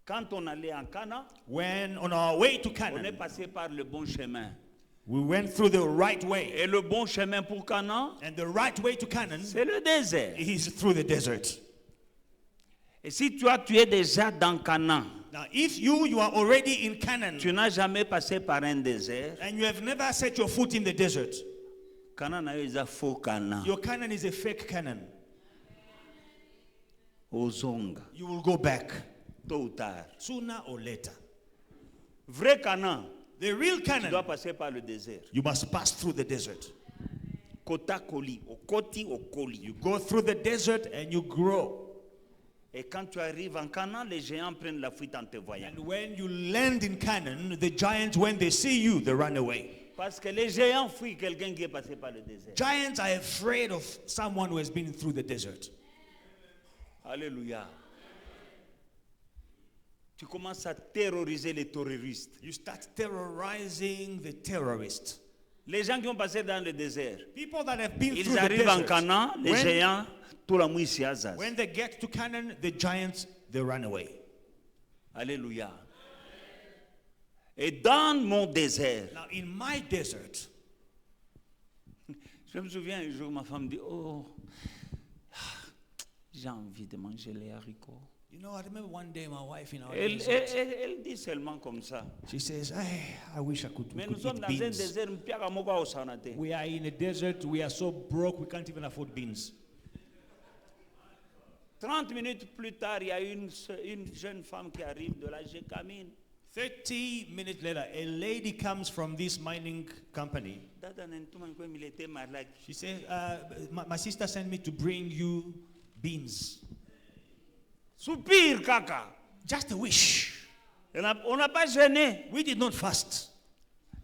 Quand on allait en Canaan, When on our way to on est Canaan, passé par le bon chemin. we went through the right way. Et le bon chemin pour Canaan, And the right way to Canaan c'est le désert. is through the desert. Et si tu es déjà dans Canaan, Now, if you are already in Canaan tu n'as jamais passé par un désert, and you have never set your foot in the desert, Canaan est un faux Canaan. your Canaan is a fake Canaan. Ozong, You will go back tôt ou tard. sooner or later. Vrai Canaan, The real tu dois Canaan, passer par le désert. you must pass through the desert. Kota koli, okoti okoli. You go through the desert and you grow. Et quand tu arrives en Canaan, les géants prennent la fuite en te voyant. And when you land in Canaan, the giants, when they see you, they run away. Parce que les géants fuient quelqu'un qui est passé par le désert. Giants are afraid of someone who has been through the desert. Alléluia. Tu commences à terroriser les terroristes. You start terrorizing the terrorists. Les gens qui ont passé dans le désert, People that have been through ils the arrivent en desert, Canaan, les géants, tout la mouille s'y azaz. when they get to Canaan, the giants, they run away. Alléluia. Et dans mon désert, Now, in my desert, je me souviens un jour, ma femme dit, oh, j'ai envie de manger les haricots. you know, I remember one day my wife in our Elle desert, elle dit seulement comme ça. she says, I wish I could, Mais we nous could sommes eat dans un beans. désert, mpiaka moko aosanate. We are in a desert, we are so broke, we can't even afford beans. 30 minutes plus tard, il y a une jeune femme qui arrive de la Gécamine. 30 minutes later, a lady comes from this mining company. Dada Nentuma comme il était malade. She says, my sister sent me to bring you beans. Soupir, caca. Just a wish. On n'a pas jeûné. We did not fast.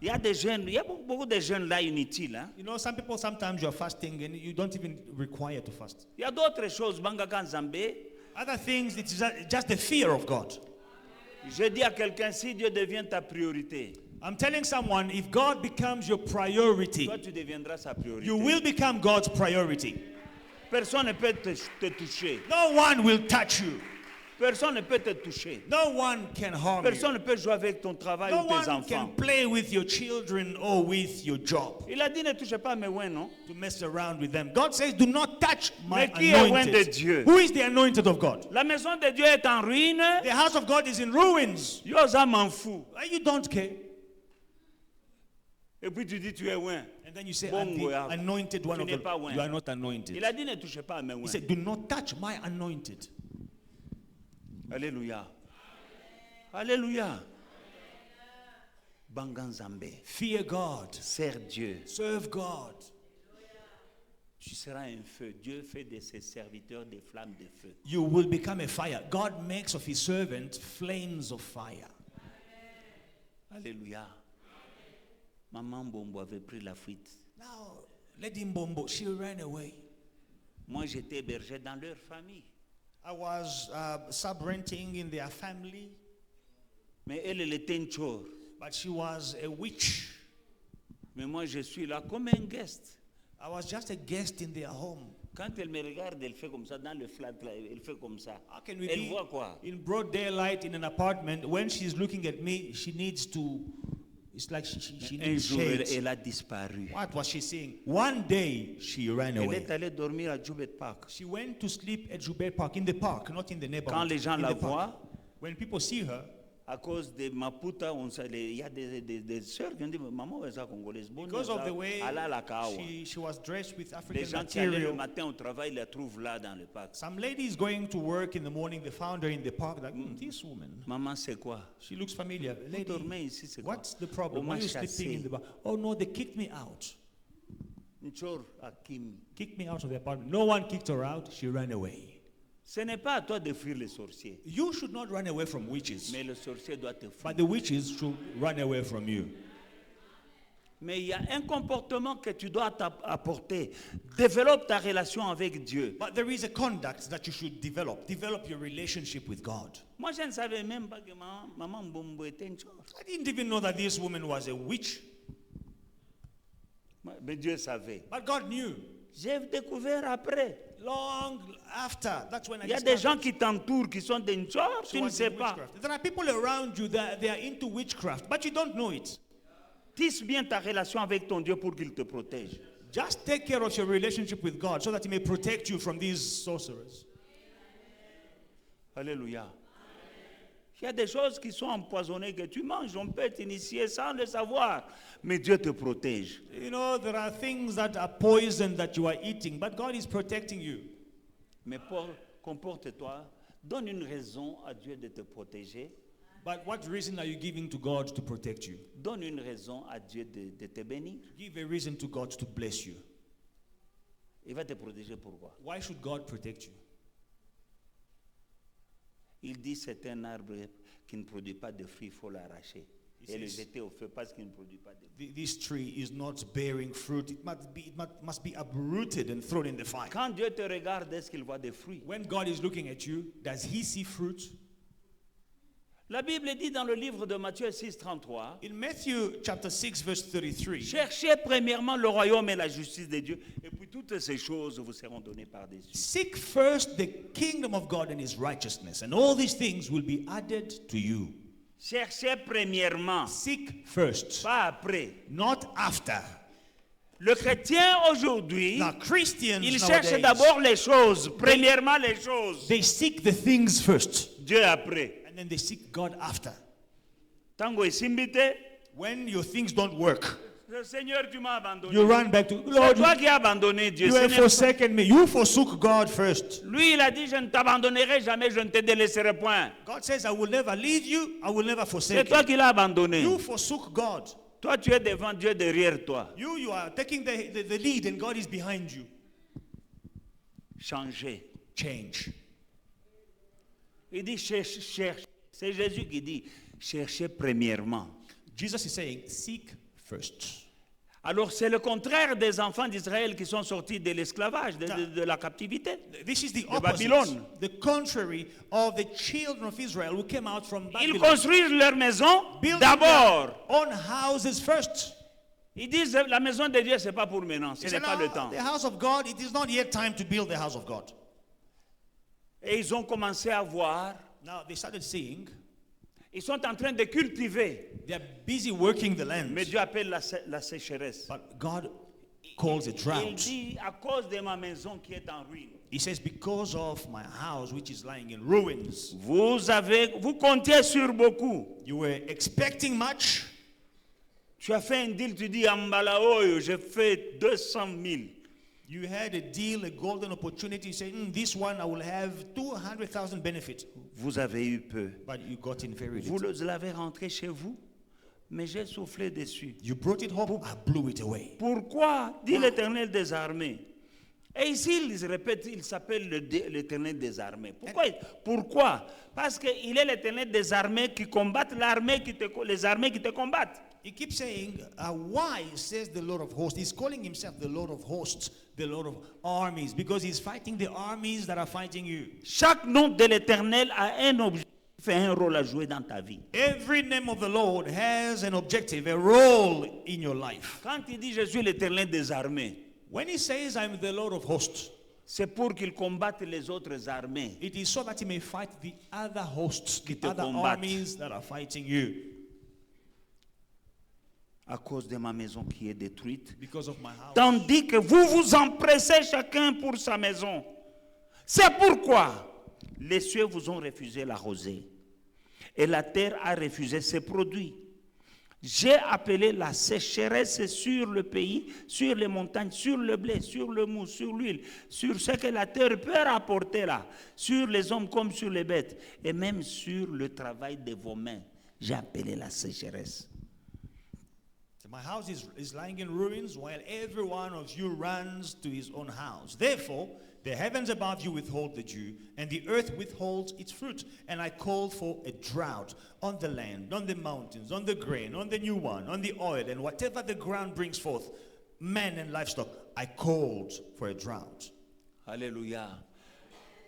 Il y a des jeunes, il y a beaucoup de jeunes là inutiles. Hein? You know, some people, sometimes you're fasting and you don't even require to fast. Il y a d'autres choses. Bangaka Nzambe. Other things, it's just the fear of God. Je dis à quelqu'un, si Dieu devient ta priorité, I'm telling someone, if God becomes your priority, toi tu deviendras sa priorité. you will become God's priority. Personne ne peut te toucher. No one will touch you. Personne ne peut te toucher. No one can harm you. Personne ne peut jouer avec ton travail No ou tes one enfants. can play with your children or with your job Il a dit ne touchez pas à mes ouins, non? to mess around with them. God says, do not touch my Mais qui est loin de anointed. Dieu? Who is the anointed of God? La maison de Dieu est en ruine. The house of God is in ruins. Yo, ça m'en fout. You don't care. Et puis tu dis tu es loin. And then you say, Bon, I'm the ouais. anointed one Tu of n'es the pas loin. You are not anointed. Il a dit ne touchez pas à mes He ouins. said, do not touch my anointed. Alléluia. Alléluia. Banganzambe. Fear God. Sers Dieu. Serve God. Tu seras un feu. Dieu fait de ses serviteurs des flammes de feu. You will become a fire. God makes of his servant flames of fire. Alléluia. Maman Bombo avait pris la fuite. Now, Lady Mbombo, she ran away. Moi, j'étais hébergé dans leur famille. I was sub-renting in their family, Mais elle était une chore. but she was a witch. Mais moi, je suis là comme un guest. I was just a guest in their home. Quand elle me regarde, elle fait comme ça. Dans le flat, là, elle fait comme ça. How can we Elle be voit quoi? in broad daylight in an apartment? When she's looking at me, she needs to, it's like she Un needs jour, shades. elle a disparu. What was she seeing? One day, she ran Elle away. est allée dormir à Joubert Park. She went to sleep at Joubert Park, in the park, not in the neighborhood. Quand les gens in la the park. voient, When people see her, à cause de Maputa, il y a des sœurs qui ont dit, maman, elle est congolaise. Bon, because of the way elle a la kawa. she was dressed with Les African gens qui allaient le material. matin au travail, ils la trouvent là dans le parc. Some ladies going to work in the morning, they found her in the park, like, this woman, Maman, c'est quoi? she looks familiar. Vous Lady, dormez ici, c'est quoi? what's the problem? On Why m'a are you sleeping in chassé. the bar? Oh no, they kicked me out. Une chore à Kim. Kicked me out of the apartment. No one kicked her out. She ran away. Ce n'est pas à toi de fuir les sorciers, You should not run away from witches, mais le sorcier doit te fuir. but the witches should run away from you. Mais il y a un comportement que tu dois apporter. Développe ta relation avec Dieu. But there is a conduct that you should develop. Develop your relationship with God. Moi, je ne savais même pas que maman Mbombo était une chore. I didn't even know that this woman was a witch, Mais Dieu savait. but God knew. J'ai découvert après. Long after, that's when I Il y a des discovered gens qui t'entourent, qui sont des chores, she tu ne was sais in pas. witchcraft. There are people around you that they are into witchcraft, but you don't know it. Tisse bien ta relation avec ton Dieu pour qu'il te protège. Just take care of your relationship with God so that He may protect you from these sorcerers. Alléluia. Il y a des choses qui sont empoisonnées que tu manges, on peut t'initier sans le savoir, mais Dieu te protège. You know, there are things that are poison that you are eating, but God is protecting you. Mais comporte-toi, donne une raison à Dieu de te protéger, But what reason are you giving to God to protect you? donne une raison à Dieu de te bénir. Give a reason to God to bless you. Il va te protéger pourquoi? Why should God protect you? Il dit c'est un arbre qui ne produit pas de fruits, il faut l'arracher et le jeter au feu parce qu'il ne produit pas de fruits. This tree is not bearing fruit. It must be uprooted and thrown in the fire. Quand Dieu te regarde, est-ce qu'il voit des fruits? When God is looking at you, does He see fruit? La Bible dit dans le livre de Matthieu 6,33, In Matthew chapter 6, verse 33, cherchez premièrement le royaume et la justice de Dieu, et puis toutes ces choses vous seront données par-dessus. seek first the kingdom of God and His righteousness, and all these things will be added to you. Cherchez premièrement, Seek first, pas après. not after. Le chrétien aujourd'hui, Now, Christians il cherche nowadays, d'abord les choses, premièrement les choses, they seek the things first, Dieu après. and then they seek God after. Tango esimbite, When your things don't work, Seigneur, tu m'as abandonné. you run back to C'est Lord. toi qui as abandonné Dieu. You Ce have n'est- forsaken me. You forsook God first. Lui, il a dit, je ne t'abandonnerai jamais, je ne te délaisserai point. God says, I will never leave you. I will never C'est forsake toi you. qui l'as abandonné. You forsook God. Toi, tu es devant Dieu, derrière toi. You are taking the lead, and God is behind you. Changer. Change. Il dit cherche. C'est Jésus qui dit cherchez premièrement. Jesus is saying, seek first. Alors c'est le contraire des enfants d'Israël qui sont sortis de l'esclavage, de la captivité. This is the De Babylone. opposite, the contrary of the children of Israel who came out from Ils Babylon. construisent leur maison Building d'abord. their own houses first. Ils disent la maison de Dieu, ce n'est pas pour maintenant, ce He n'est said, pas le "No, temps. the house of God, it is not yet time to build the house of God." Et ils ont commencé à voir, Now they started seeing, ils sont en train de cultiver. they are busy working the land. Mais Dieu appelle la sécheresse. But God calls a Il drought. dit à cause de ma maison qui est en ruine. He says, because of my house which is lying in ruins. Vous comptiez sur beaucoup. You were expecting much. Tu as fait un deal, tu dis, Ambalaoyo, j'ai fait 200 000. You had a deal, a golden opportunity. You say, this one I will have 200,000 benefit. Vous avez eu peu. But you got in very Vous little. l'avez rentré chez vous, mais j'ai soufflé dessus. You brought it home, I blew it away. Pourquoi dit l'Éternel des armées. Et ici, il répète, il s'appelle l'Éternel des armées. Pourquoi? Parce qu'il est l'Éternel des armées qui combattent les armées qui te combattent. He keeps saying, why, says the Lord of hosts. He's calling himself the Lord of hosts, the Lord of armies, because he's fighting the armies that are fighting you. Chaque nom de l'Éternel a un objectif et un rôle à jouer dans ta vie. Every name of the Lord has an objective, a role in your life. Quand il dit je suis l'Éternel des armées, When he says, I'm the Lord of hosts, c'est pour qu'il combatte les autres armées. it is so that he may fight the other hosts, the te other combattent. armies that are fighting you. À cause de ma maison qui est détruite. Because of my house. Tandis que vous vous empressez chacun pour sa maison. C'est pourquoi les cieux vous ont refusé la rosée et la terre a refusé ses produits. J'ai appelé la sécheresse sur le pays, sur les montagnes, sur le blé, sur le mou, sur l'huile, sur ce que la terre peut rapporter là, sur les hommes comme sur les bêtes, et même sur le travail de vos mains. J'ai appelé la sécheresse. My house is lying in ruins while every one of you runs to his own house. Therefore, the heavens above you withhold the dew, and the earth withholds its fruit. And I called for a drought on the land, on the mountains, on the grain, on the new wine, on the oil, and whatever the ground brings forth, man and livestock. I called for a drought. Alléluia.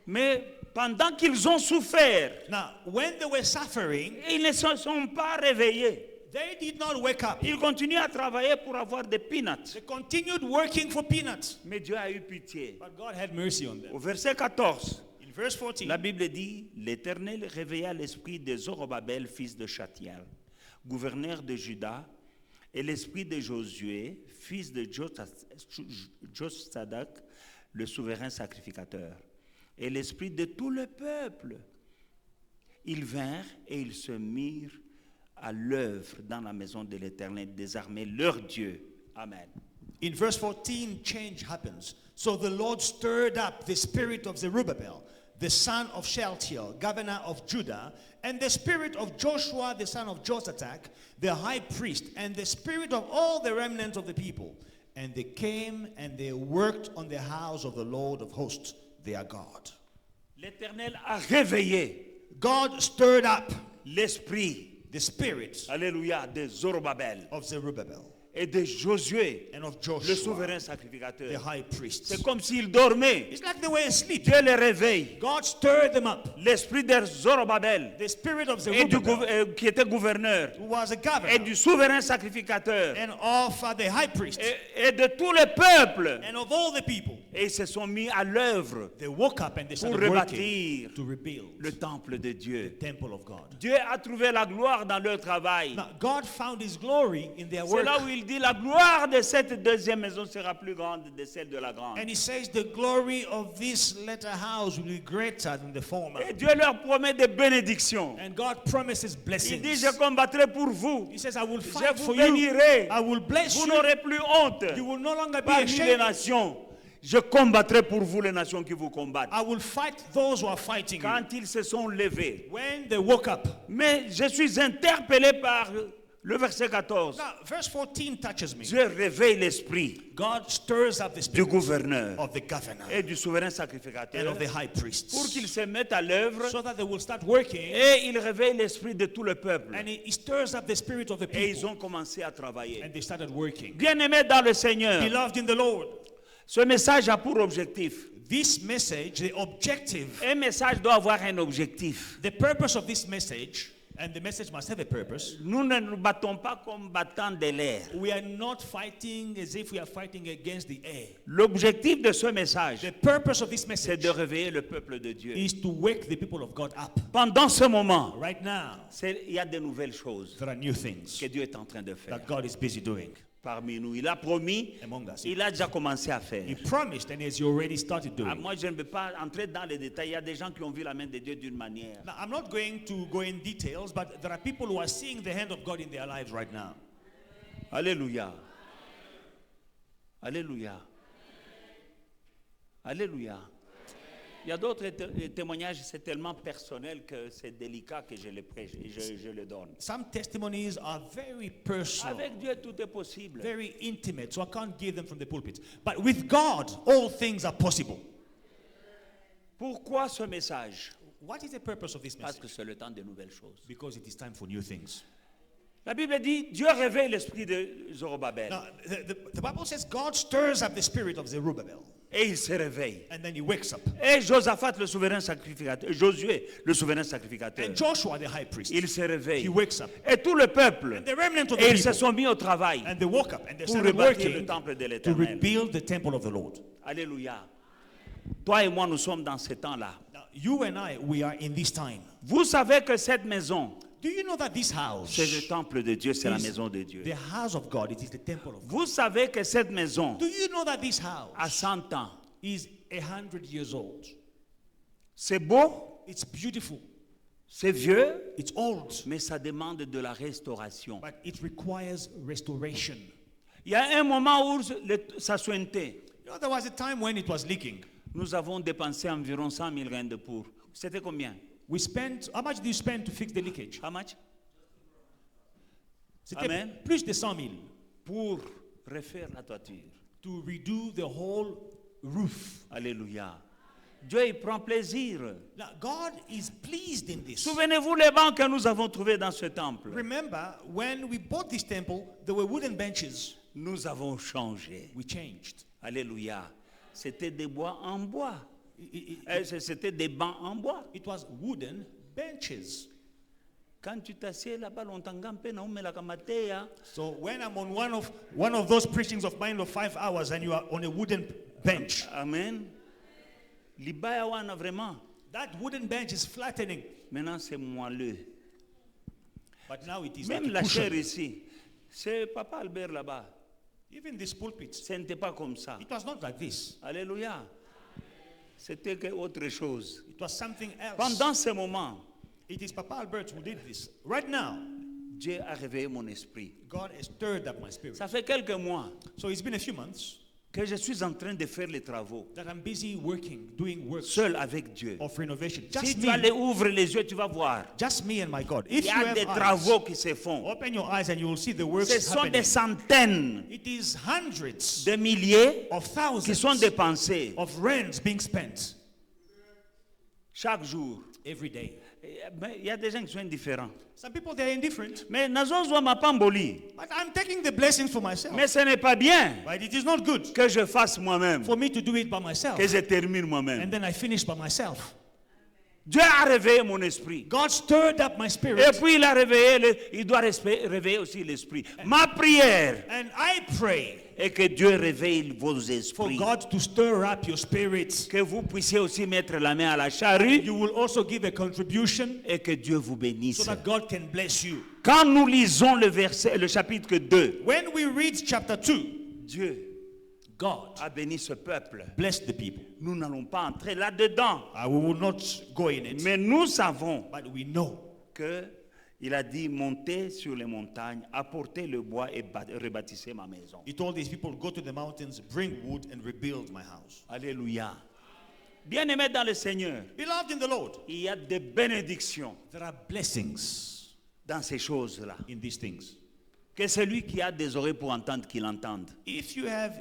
Mais pendant qu'ils ont souffert, Now, when they were suffering, ils ne se sont pas réveillés. they did not wake up. Ils continuent à travailler pour avoir des peanuts. They continued working for peanuts. Mais Dieu a eu pitié. But God had mercy on them. Au verset 14, In verse 14, la Bible dit, l'Éternel réveilla l'esprit de Zorobabel, fils de Shatiel, gouverneur de Juda, et l'esprit de Josué, fils de Josadak, le souverain sacrificateur, et l'esprit de tout le peuple. Ils vinrent et ils se mirent à l'œuvre dans la maison de l'Éternel des armées, leur Dieu. Amen. in verse 14, change happens. So the Lord stirred up the spirit of Zerubbabel, the son of Shealtiel, governor of Judah, and the spirit of Joshua, the son of Josadak, the high priest, and the spirit of all the remnants of the people. And they came and they worked on the house of the Lord of hosts, their God. L'Éternel a réveillé God stirred up l'esprit, the spirit alléluia, de Zorobabel of Zerubbabel et de Josué, and of le Joshua, souverain the sacrificateur. high priest. C'est comme s'ils dormaient. It's like they were asleep. Dieu les réveille. God stirred them up. L'esprit de Zorobabel, The spirit of et Zerubbabel, qui était gouverneur, who was a et governor, du souverain sacrificateur, and of the high priest, et de tout le peuple. and of all the people. Et ils se sont mis à l'œuvre They woke up and they pour started working rebâtir to rebuild le temple de the Dieu. temple of God. Dieu a trouvé la gloire dans leur travail. Now, God found his glory in their C'est work. là où il dit la gloire de cette deuxième maison sera plus grande que celle de la grande. And he says the glory of this latter house will be greater than the former. Et Dieu leur promet des bénédictions. And God promises Il blessings. dit, je combattrai pour vous. He says, I will Je fight vous for you. bénirai. I will bless Vous you. n'aurez plus honte You will no longer be parmi les ashamed. nations. Je combattrai pour vous les nations qui vous combattent. I will fight those who are fighting you. Quand ils se sont levés. When they woke up, Mais je suis interpellé par Le verset 14. Now, verse 14 touches me. Dieu réveille l'esprit God stirs up the du spirit gouverneur of the governor et du souverain and sacrificateur of the high priests, pour qu'ils se mettent à l'œuvre so that they will start working, et il réveille l'esprit de tout le peuple. and he stirs up the spirit of the Et ils people, ont commencé à travailler. and they started working. Bien-aimés dans le Seigneur, Beloved in the Lord, ce message a pour objectif. this message, the objective, Un message doit avoir un objectif. the purpose of this message, and the message must have a purpose. Nous ne nous battons pas comme battants de l'air. We are not fighting as if we are fighting against the air. L'objectif de ce message, The purpose of this c'est message de réveiller le peuple de Dieu. is to wake the people of God up. Pendant ce moment, Right now, il y a de nouvelles choses there are new things que Dieu est en train de faire that God is busy doing parmi nous. Il a promis, among us. il a déjà commencé à faire. He promised, and as he already started Ah, doing. moi, je ne veux pas entrer dans les détails. Il y a des gens qui ont vu la main de Dieu d'une manière. Now, I'm not going to go in details, but there are people who are seeing the hand of God in their lives right now. Alléluia. Alléluia. Alléluia. Il y a d'autres témoignages, c'est tellement personnel que c'est délicat que je le prêche et je le donne. Some testimonies are very personal, Avec Dieu, tout est possible. very intimate, so I can't give them from the pulpit. But with God, all things are possible. Pourquoi ce message? What is the purpose of this Parce que message? c'est le temps de nouvelles choses. Because it is time for new things. La Bible dit, Dieu réveille l'esprit de Zorobabel. Now, the Bible says God stirs up the spirit of Zerubbabel, Et il se réveille. and then he wakes up. Et Josaphat, le souverain sacrificateur, Josué, le souverain sacrificateur, And Joshua, the high priest, il se réveille. he wakes up. Et tout le peuple, And the remnant of et the ils se people, sont mis au travail and they woke up, and they pour started rebâtir le working temple de to l'Éternel. rebuild the temple of the Lord. Alléluia. Toi et moi, nous sommes dans ce temps-là. Now, you and I, we are in this time. Vous savez que cette maison, Do you know that this house c'est le temple de Dieu, c'est la is maison de Dieu. the house of God? It is the temple of God. Vous savez que cette maison Do you know that this house a 100 ans. is 100 years old? C'est beau, It's beautiful. c'est vieux, It's old. mais ça demande de la restauration. But it requires restoration. Il y a un moment où ça suintait. You know, there was a time when it was leaking. Nous avons dépensé environ 100 000 rand pour. C'était combien? We spent, how much do you spend to fix the leakage? How much? C'était Amen. plus de 100 000 Pour refaire la toiture. to redo the whole roof. Alléluia. Dieu, il prend plaisir. Now, God is pleased in this. Souvenez-vous les bancs que nous avons trouvés dans ce temple. Remember, when we bought this temple, there were wooden benches. Nous avons changé. We changed. Alléluia. C'était des bois en bois. It C'était des bancs en bois. was wooden benches. Quand tu t'assieds là-bas, longtemps, pe na umela kamatea. So when I'm on one of those preachings of mine of 5 hours and you are on a wooden bench, Amen. Libaya wana vraiment. that wooden bench is flattening. Maintenant, c'est moelleux. But now it is Même like la a chair cushion. ici. C'est Papa Albert là-bas. Even this pulpit, Ce n'était pas comme ça. it was not like this. Alléluia. C'était que autre chose. It was something else. Pendant ce moment, It is Papa Albert who did this. Right now, Dieu a réveillé mon esprit. God has stirred up my spirit. Ça fait quelques mois So it's been a few months que je suis en train de faire les travaux that I'm busy working, doing work seul avec Dieu. of renovation. Si tu aller ouvrir les yeux, tu vas voir. Just me and my God. Il If y you a have des eyes, travaux qui se font. open your eyes and you will see the works Ce sont happening. des centaines It is hundreds de milliers of qui thousands sont dépensés of rands being spent chaque jour. every day. Mais il y a des gens qui sont indifférents. Some people, they are indifferent. Mais nazozwa mapamboli. But I'm taking the blessings for myself. Mais ce n'est pas bien But it is not good que je fasse moi-même, for me to do it by myself. que je termine And moi-même. then I finish by myself. Dieu a réveillé mon esprit. God stirred up my Et spirit. puis il a réveillé, il doit réveiller aussi l'esprit. Ma prière And I pray est que Dieu réveille vos for esprits. God to stir up your spirits. Que vous puissiez aussi mettre la main à la charrue You will also give a contribution et que Dieu vous so bénisse. that God can bless you. Quand nous lisons le chapitre 2, When we read chapter 2, Dieu God a béni ce peuple. blessed the people. Nous n'allons pas entrer là-dedans. We will not go in it, Mais nous savons but we know que il a dit montez sur les montagnes, apportez le bois et rebâtissez ma maison. He told these people, go to the mountains, bring wood, and rebuild my house. Alléluia. Bien-aimés dans le Seigneur, Beloved in the Lord, il y a des bénédictions there are blessings dans ces choses-là. in these things. Que celui qui a des oreilles pour entendre, qu'il entende. If you have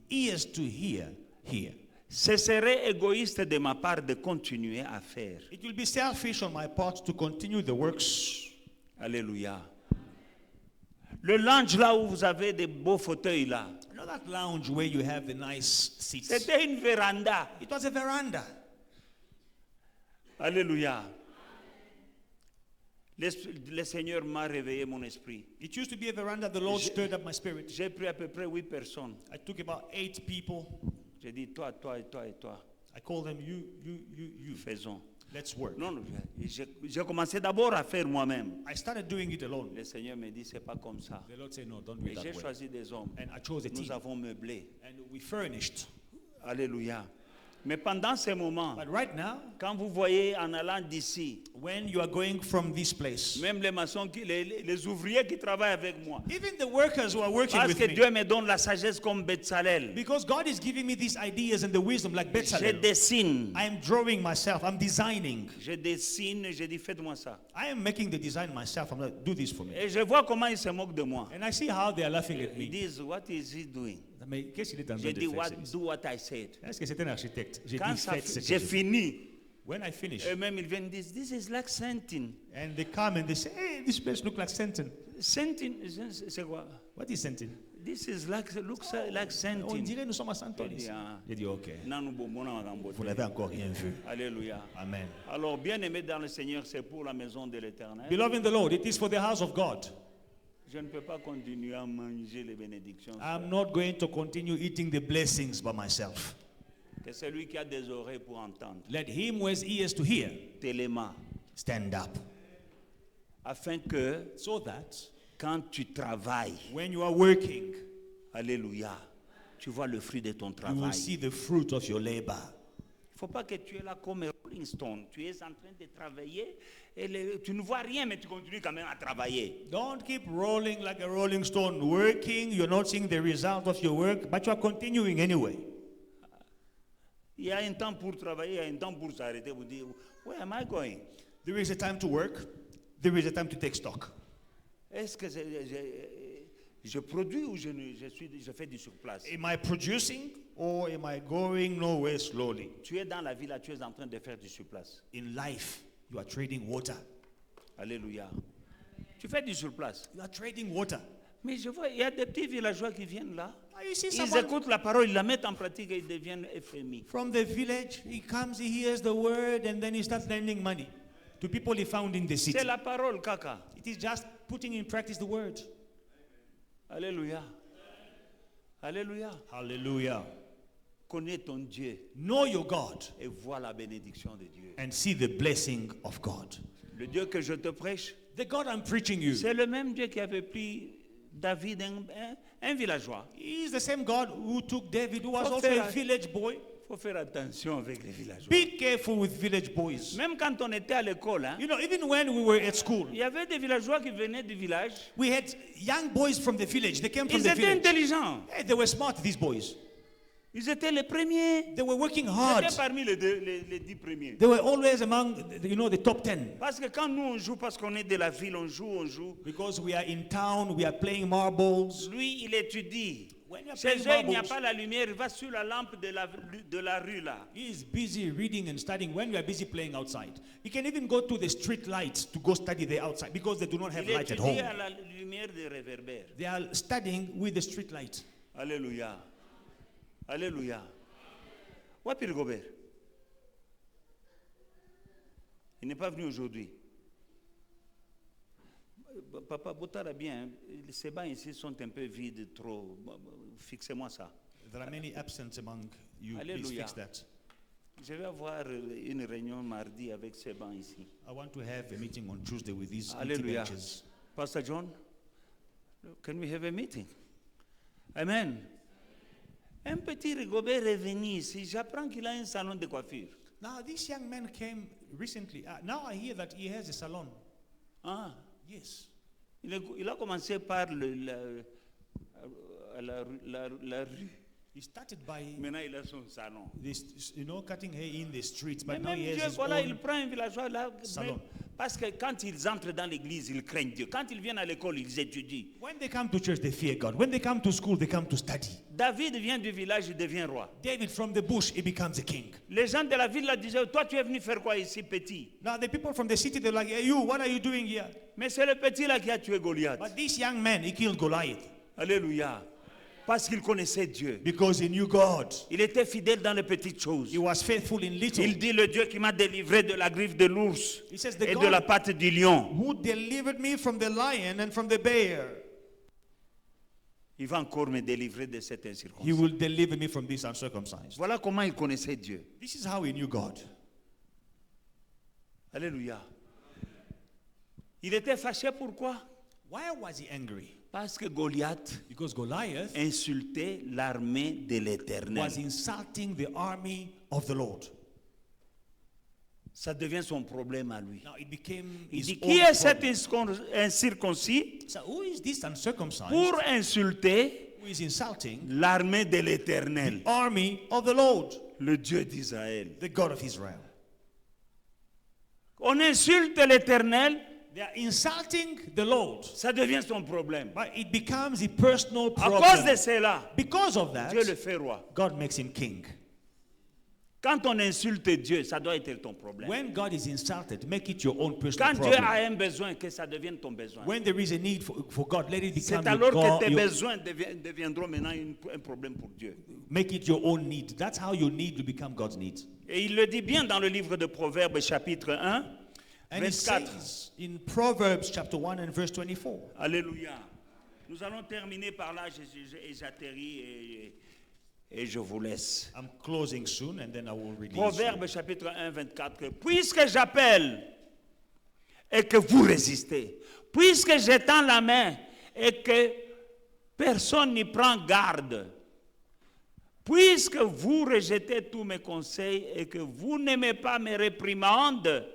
ears to hear, hear. Ce serait égoïste de ma part de continuer à faire. It will be selfish on my part to continue the works. Alléluia. Le lounge là où vous avez des beaux fauteuils là, You know that lounge where you have the nice seats? c'était une véranda. It was a veranda. Alléluia. Le Seigneur m'a réveillé mon esprit. It used to be a veranda. The Lord stirred up my spirit. J'ai pris à peu près 8 personnes. I took about 8 people. J'ai dit toi, toi et toi et toi. I called them you. Faisons. Let's work. Non, j'ai commencé d'abord à faire moi-même. I started doing it alone. Le Seigneur me dit c'est pas comme ça. The Lord said, no, don't do Et it j'ai that way. choisi des hommes. And I chose a Nous team. avons meublé. And we furnished. Alléluia. Mais pendant ces moments, But right now, quand vous voyez en allant d'ici, when you are going from this place, même les maçons, les ouvriers qui travaillent avec moi, even the workers who are working parce with que me, Dieu me donne la sagesse comme Betzalel, because God is giving me these ideas and the wisdom like je Bezalel, dessine. I am drawing myself, I'm designing. Je dessine, je dis faites-moi ça. I am making the design myself. I'm like, do this for me. Et je vois comment ils se moquent de moi. And I see how they are laughing at Ils me. disent, what is he doing? Mais qu'est-ce qu'il est en train J'ai de dit, faire? do what I said. Est-ce que c'est un architecte? J'ai Quand dit, ça, faites ce que j'ai je- fini, When I finish, eux-mêmes ils viennent dire, this is like Sentin. and they come and they say, hey, this place looks like Sentin. Sentin, c'est quoi? What is Sentin? This is like, looks like On Sentin. dirait nous sommes à Santon J'ai dit, ici. ah. J'ai dit, ok. Non, nous, bon, on a un beau Vous n'avez encore rien vu. Alléluia. Amen. Alors, bien-aimé dans le Seigneur, c'est pour la maison de l'Éternel. Beloved in the Lord, it is for the house of God. Je ne peux pas continuer à manger les bénédictions. I'm not going to continue eating the blessings by myself. Que celui qui a des oreilles pour entendre, Let him who has ears to hear téléma, stand up, afin que so that quand tu travailles, when you are working, alléluia, tu vois le fruit de ton you will travail. see the fruit of your labor. Il ne faut pas que tu es là comme un Rolling Stone. Tu es en train de travailler et tu ne vois rien, mais tu continues quand même à travailler. Don't keep rolling like a rolling stone, working. You're not seeing the result of your work, but you are continuing anyway. Il y a un temps pour travailler, il y a un temps pour s'arrêter, vous dire, where am I going? There is a time to work. There is a time to take stock. Est-ce que je produis ou je fais du surplace? Am I producing or am I going nowhere slowly? Tu es dans la vie là, tu es en train de faire du surplace. In life, you are trading water. Alléluia. Tu fais du surplace. You are trading water. Mais je vois, il y a des petits villageois qui viennent là. Now you see Ils someone écoutent la parole, ils la mettent en pratique et ils deviennent FMI. from the village, he comes, he hears the word, and then he starts lending money to people he found in the city. C'est la parole, caca. It is just putting in practice the word. Alléluia. Alléluia. Hallelujah. Connais ton Dieu Know your God et vois la bénédiction de Dieu. and see the blessing of God. Le Dieu que je te prêche, The God I'm preaching you, c'est le même Dieu qui avait pris David, un villageois. he is the same God who took David, who was Faut also a faire- village boy. Il faut faire attention avec les villageois. Be careful with village boys. Même quand on était à l'école, hein, You know, even when we were at school, il y avait des villageois qui venaient du village. we had young boys from the village. They came from Ils the étaient village. intelligents. Hey, they were smart, these boys. Ils étaient les premiers. They were working Ils hard. étaient parmi les 10 premiers. They were always among, the top 10. Parce que quand nous on joue, parce qu'on est de la ville, on joue. Because we are in town, we are playing marbles. Lui, il étudie. When you're Chez playing eux, il n'y a marbles, pas la lumière. Il va sur la lampe de la rue là. he is busy reading and studying when we are busy playing outside. He can even go to the street lights to go study there outside because they do not have Il light at étudie home. à la lumière des réverbères. They are studying with the street light. Alléluia. Alléluia. Wapi Rigobert? Il n'est pas venu aujourd'hui. Papa, Boutara bien, ces bancs ici sont un peu vides, trop. Fixez-moi ça. There are many absent among you. Please Alléluia. fix that. Je vais avoir une réunion mardi avec ces bancs ici. I want to have a meeting on Tuesday with these empty Alléluia. benches. Pastor John, can we have a meeting? Amen. Un petit Rigobert est venu ici. J'apprends qu'il a un salon de coiffure. Now, this young man came recently. Now I hear that he has a salon. Ah, Yes. il a commencé par la rue. He started by Maintenant, il a son salon. this, cutting hair in the streets, Mais but now même he has Dieu, his voilà, il own. prend un villageois là, salon. Parce que quand ils entrent dans l'église, ils craignent Dieu. Quand ils viennent à l'école, ils étudient. When they come to church, they fear God. When they come to school, they come to study. David vient du village, il devient roi. David from the bush, he becomes a king. Les gens de la ville là disaient, toi tu es venu faire quoi ici petit? Now the people from the city, they're like, hey, you, what are you doing here? Mais c'est le petit là qui a tué Goliath. But this young man, he killed Goliath Alléluia. Parce qu'il connaissait Dieu. because he knew God. Il était fidèle dans les petites choses. He was faithful in little. Il dit, le Dieu qui m'a délivré de la griffe de l'ours He says, the et de la God patte du lion, who delivered me from the lion and from the bear, il va encore me délivrer de cette he incirconcis. will deliver me from this uncircumcised. Voilà comment il connaissait Dieu. This is how he knew God. Alléluia. Il était fâché, pourquoi? Why was he angry? Parce que Goliath Because Goliath insultait l'armée de l'Éternel. was insulting the army of the Lord. Ça devient son problème à lui. Now it became Il his dit, own qui est cet problem. incirconcis So who is this uncircumcised pour insulter who is insulting l'armée de l'Éternel, army of the Lord, le Dieu d'Israël? the God of Israel? On insulte l'Éternel, They are insulting the Lord, ça devient son problème. but it becomes a personal À cause de problem. cela, Because of that, Dieu le fait roi. God makes him king. Quand on insulte Dieu, ça doit être ton problème. When God is insulted, make it your own Quand personal Dieu a problem. un besoin, que ça devienne ton besoin. When there is a need for God, let it become C'est your alors que God, tes your- besoins deviendront maintenant un problème pour Dieu. make it your own need. That's how your need will become God's need. Et il le dit bien dans le livre de Proverbes, chapitre 1, And it 24. says in Proverbs chapter 1 and verse 24. Alléluia. Nous allons terminer par là, et j'atterris et je vous laisse. I'm closing soon and then I will release Proverbes you. chapitre 1, 24. Puisque j'appelle et que vous résistez, puisque j'étends la main et que personne n'y prend garde, puisque vous rejetez tous mes conseils et que vous n'aimez pas mes réprimandes,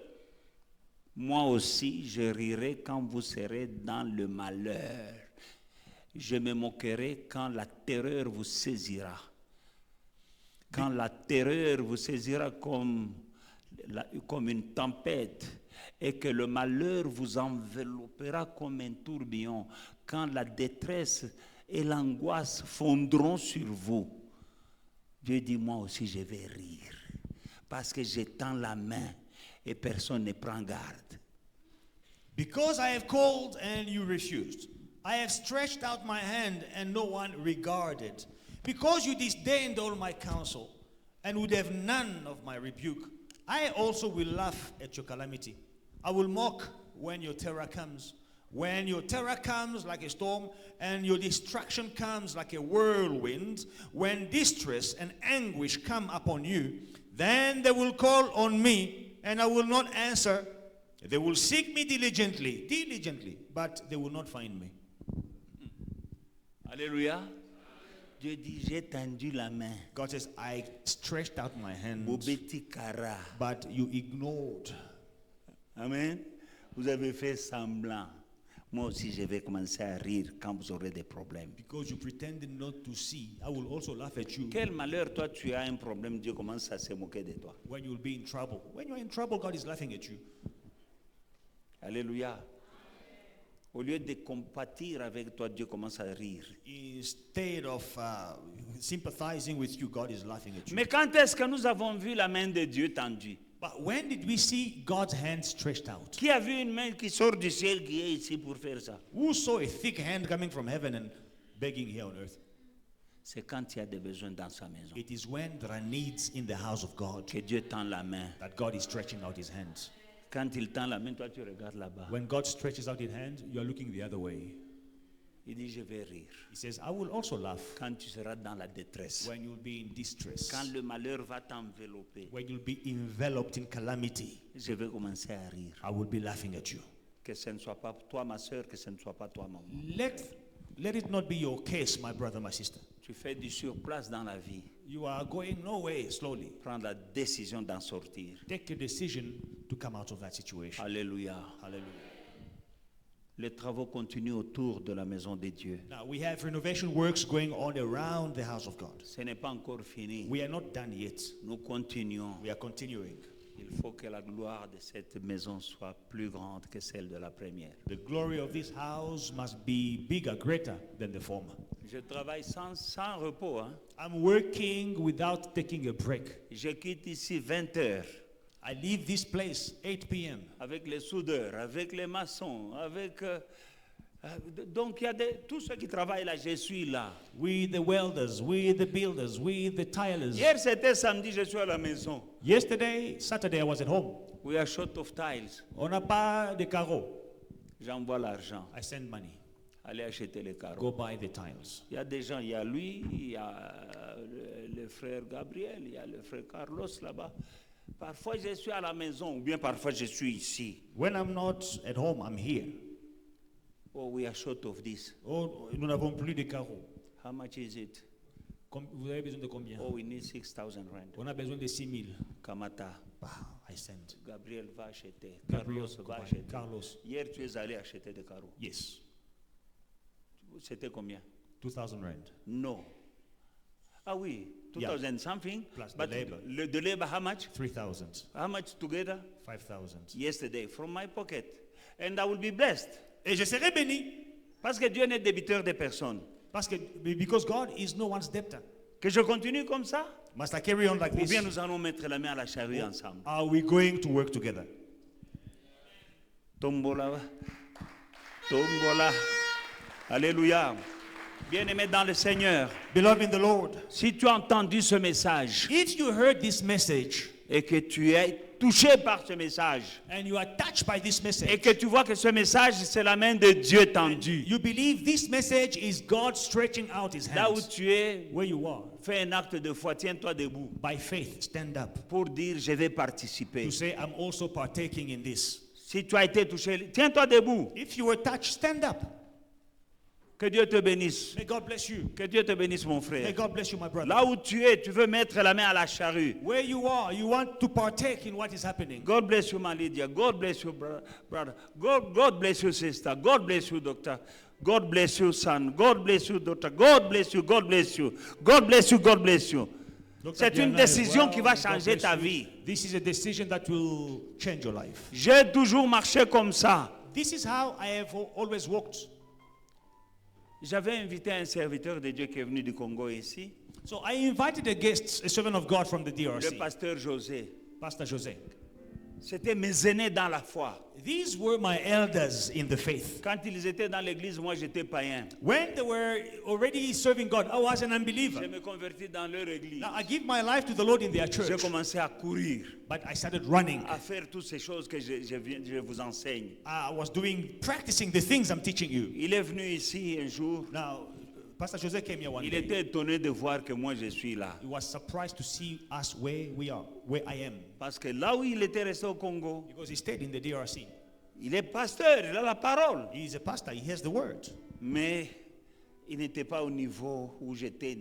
moi aussi je rirai quand vous serez dans le malheur. Je me moquerai quand la terreur vous saisira. Quand la terreur vous saisira comme une tempête et que le malheur vous enveloppera comme un tourbillon, quand la détresse et l'angoisse fondront sur vous, Dieu dit, moi aussi je vais rire, parce que j'étends la main et personne ne prend garde. Because I have called and you refused. I have stretched out my hand and no one regarded. Because you disdained all my counsel and would have none of my rebuke, I also will laugh at your calamity. I will mock when your terror comes. When your terror comes like a storm and your destruction comes like a whirlwind, when distress and anguish come upon you, then they will call on me and I will not answer. They will seek me diligently, but they will not find me. Alléluia. Dieu dit, j'ai tendu la main. God says, I stretched out my hand, Bobeti kara. but you ignored. Amen. Vous avez fait semblant. Moi aussi, je vais commencer à rire quand vous aurez des problèmes. Because you pretended not to see, I will also laugh at you Quel malheur, toi, tu as un problème, Dieu commence à se moquer de toi. when you will be in trouble. When you're in trouble, God is laughing at you. Alléluia. Au lieu de compatir avec toi, Dieu commence à rire. Instead of sympathizing with you, God is laughing at you. Mais quand est-ce que nous avons vu la main de Dieu tendue? But when did we see God's hand stretched out? Qui a vu une main qui sort du ciel qui est ici pour faire ça? Who saw a thick hand coming from heaven and begging here on earth? C'est quand il y a des besoins dans sa maison It is when there are needs in the house of God que Dieu tend la main. that God is stretching out his hand. Quand il tend la main, toi tu regardes là-bas. When God stretches out his hand, you are looking the other way. Il dit, je vais rire. He says, I will also laugh Quand tu seras dans la détresse. when you'll be in distress, Quand le malheur va t'envelopper, when you'll be enveloped in calamity. je vais commencer à rire. I will be laughing at you. Que ce ne soit pas toi, ma soeur, que ce ne soit pas toi, maman. Let it not be your case, my brother, my sister. Tu fais du surplace dans la vie. You are going nowhere slowly. Prends la décision d'en sortir. Take a decision to come out of that situation. Alléluia. Hallelujah. Les travaux continuent autour de la maison de Dieu. Now we have renovation works going on around the house of God. Ce n'est pas encore fini. We are not done yet. Nous continuons. We are continuing. Il faut que la gloire de cette maison soit plus grande que celle de la première. The glory of this house must be bigger, greater than the former. Je travaille sans repos. Hein. I'm working without taking a break. Je quitte ici 20 heures. I leave this place 8 p.m. Avec les soudeurs, avec les maçons, avec... donc il y a tous ceux qui travaillent là, je suis là. We the welders, we the builders, we the tilers. Hier c'était samedi, je suis à la maison. Yesterday, Saturday, I was at home. We are short of tiles. On n'a pas de carreaux. J'envoie l'argent. I send money. Allez acheter les carreaux. Go buy the tiles. Il y a des gens, il y a lui, il y a le frère Gabriel, il y a le frère Carlos là-bas. Parfois je suis à la maison ou bien parfois je suis ici. When I'm not at home, I'm here. Oh, we are short of this. Oh, nous n'avons plus de carreaux. How much is it? Vous avez besoin de combien? Oh, we need 6,000 rand. On a besoin de 6 000. Kamata. Bah, I send. Gabriel va acheter. Gabriel, Carlos go va buy. acheter. Carlos. Hier, tu es allé acheter des carreaux. Yes. C'était combien? 2,000 rand. No. Ah oui, 2,000 something. Plus the But labor. the labor, how much? 3,000. How much together? 5,000. Yesterday, from my pocket. And I will be blessed. Et je serai béni. Parce que Dieu n'est débiteur de personne. Parce que, because God is no one's debtor. Que je continue comme ça? Must I carry on like Ou this? bien nous allons mettre la main à la charrue ensemble. Are we going to work together? Tombola. Tombola. Alléluia. Bien-aimé dans le Seigneur, Beloved in the Lord, si tu as entendu ce message if you heard this message et que tu es touché par ce message and you are touched by this et message, que tu vois que ce message, c'est la main de Dieu tendue. you believe this message is God stretching out his Là où hands, tu es, where you are, fais un acte de foi, tiens-toi debout by faith, stand up pour dire je vais participer. to say, I'm also partaking in this. Si tu as été touché, tiens-toi debout. If you were touched, stand up. Que Dieu te bénisse. May God bless you. Que Dieu te bénisse, mon May frère. God bless you, my brother. Là où tu es, tu veux mettre la main à la charrue. Where you are, you want to partake in what is happening. God bless you, my Lydia. God bless you, brother. God bless you, sister. God bless you, doctor. God bless you, son. God bless you, daughter. God bless you. God bless you. God bless you. God bless you. C'est une décision qui va changer ta vie. This is a decision that will change your life. J'ai toujours marché comme ça. This is how I have always walked. J'avais invité un serviteur de Dieu qui est venu du Congo ici, So I invited a guest, a servant of God from the le DRC, pasteur José. Pastor Jose. C'était mes aînés dans la foi. These were my elders in the faith. Quand ils étaient dans l'église, moi j'étais païen. When they were already serving God, I was an Je unbeliever. me convertis dans leur église. Now I give my life to the Lord in their J'ai church, commencé à courir, but I started running. à faire toutes ces choses que je vous enseigne. I was practicing the things I'm teaching you. Il est venu ici un jour. Now, Pastor Jose came here one Il day. était étonné de voir que moi je suis là. He was surprised to see us where we are, where I am. Parce que là où il était resté au Congo, Because he stayed in the DRC. il est pasteur, il a la parole. He is a pastor, he has the word. Mais il n'était pas au niveau où j'étais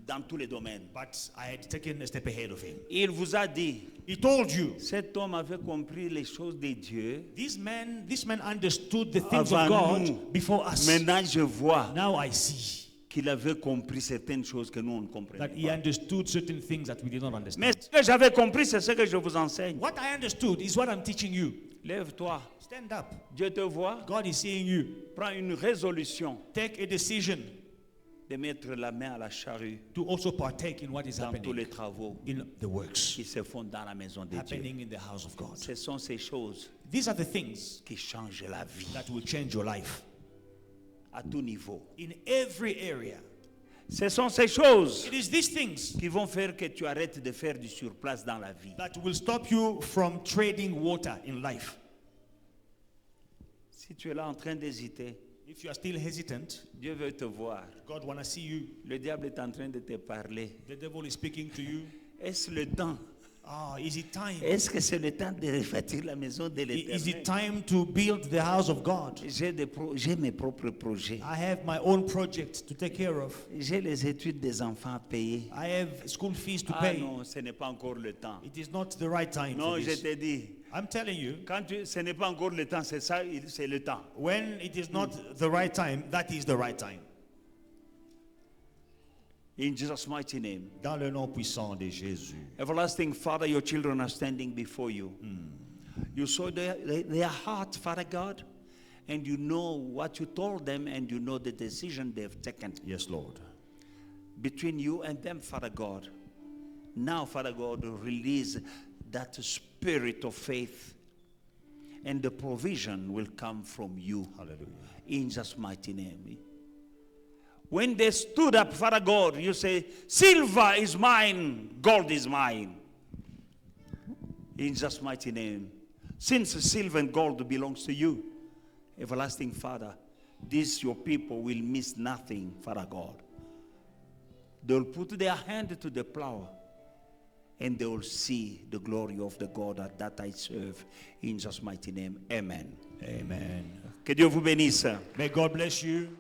dans tous les domaines. But I had taken a step ahead of him. Il vous a dit, He told you, cet homme avait compris les choses de Dieu. this man understood the things of Avant God nous. before us. Maintenant, je vois Now I see qu'il avait compris certaines choses que nous on ne comprenait that he pas. understood certain things that we did not understand. Mais ce que j'avais compris, c'est ce que je vous enseigne. What I understood is what I'm teaching you. Lève-toi. Stand up. Dieu te voit. God is seeing you. Prends une résolution Take a decision de mettre la main à la charrue to also partake in what is dans tous les happening travaux in the works qui se font dans la maison de Dieu. happening in the house of God. Ce sont ces choses These are the things qui changent la vie that will change your life à tout niveau. in every area. Ce sont ces choses It is these things qui vont faire que tu arrêtes de faire du surplace dans la vie. that will stop you from trading water in life. Si tu es là en train d'hésiter, If you are still hesitant, Dieu veut te voir. God want to see you. Le diable est en train de te parler. The devil is speaking to you. Est-ce le temps? Is it time? Est-ce que c'est le temps de rebâtir la maison de Is it l'Éternel? time to build the house of God? J'ai mes propres projets. I have my own project to take care of. J'ai les études des enfants à payer. I have school fees to Ah pay. non, ce n'est pas encore le temps. It is not the right time Non, for je this. te dis, I'm telling you, ce n'est pas encore le temps, c'est ça, c'est le temps. when it is not the right time, that is the right time. In Jesus' mighty name. Dans le nom puissant de Jésus. Everlasting Father, your children are standing before you. You saw their heart, Father God, and you know what you told them, and you know the decision they've taken. Yes, Lord. Between you and them, Father God. Now, Father God, release that spirit of faith, and the provision will come from you. Hallelujah. In Jesus' mighty name. When they stood up, Father God, you say, silver is mine, gold is mine. In Jesus' mighty name. Since silver and gold belongs to you, everlasting Father, these your people will miss nothing, Father God. They will put their hand to the plow, and they will see the glory of the God that I serve. In Jesus' mighty name, amen. Amen. Que Dieu vous bénisse. May God bless you.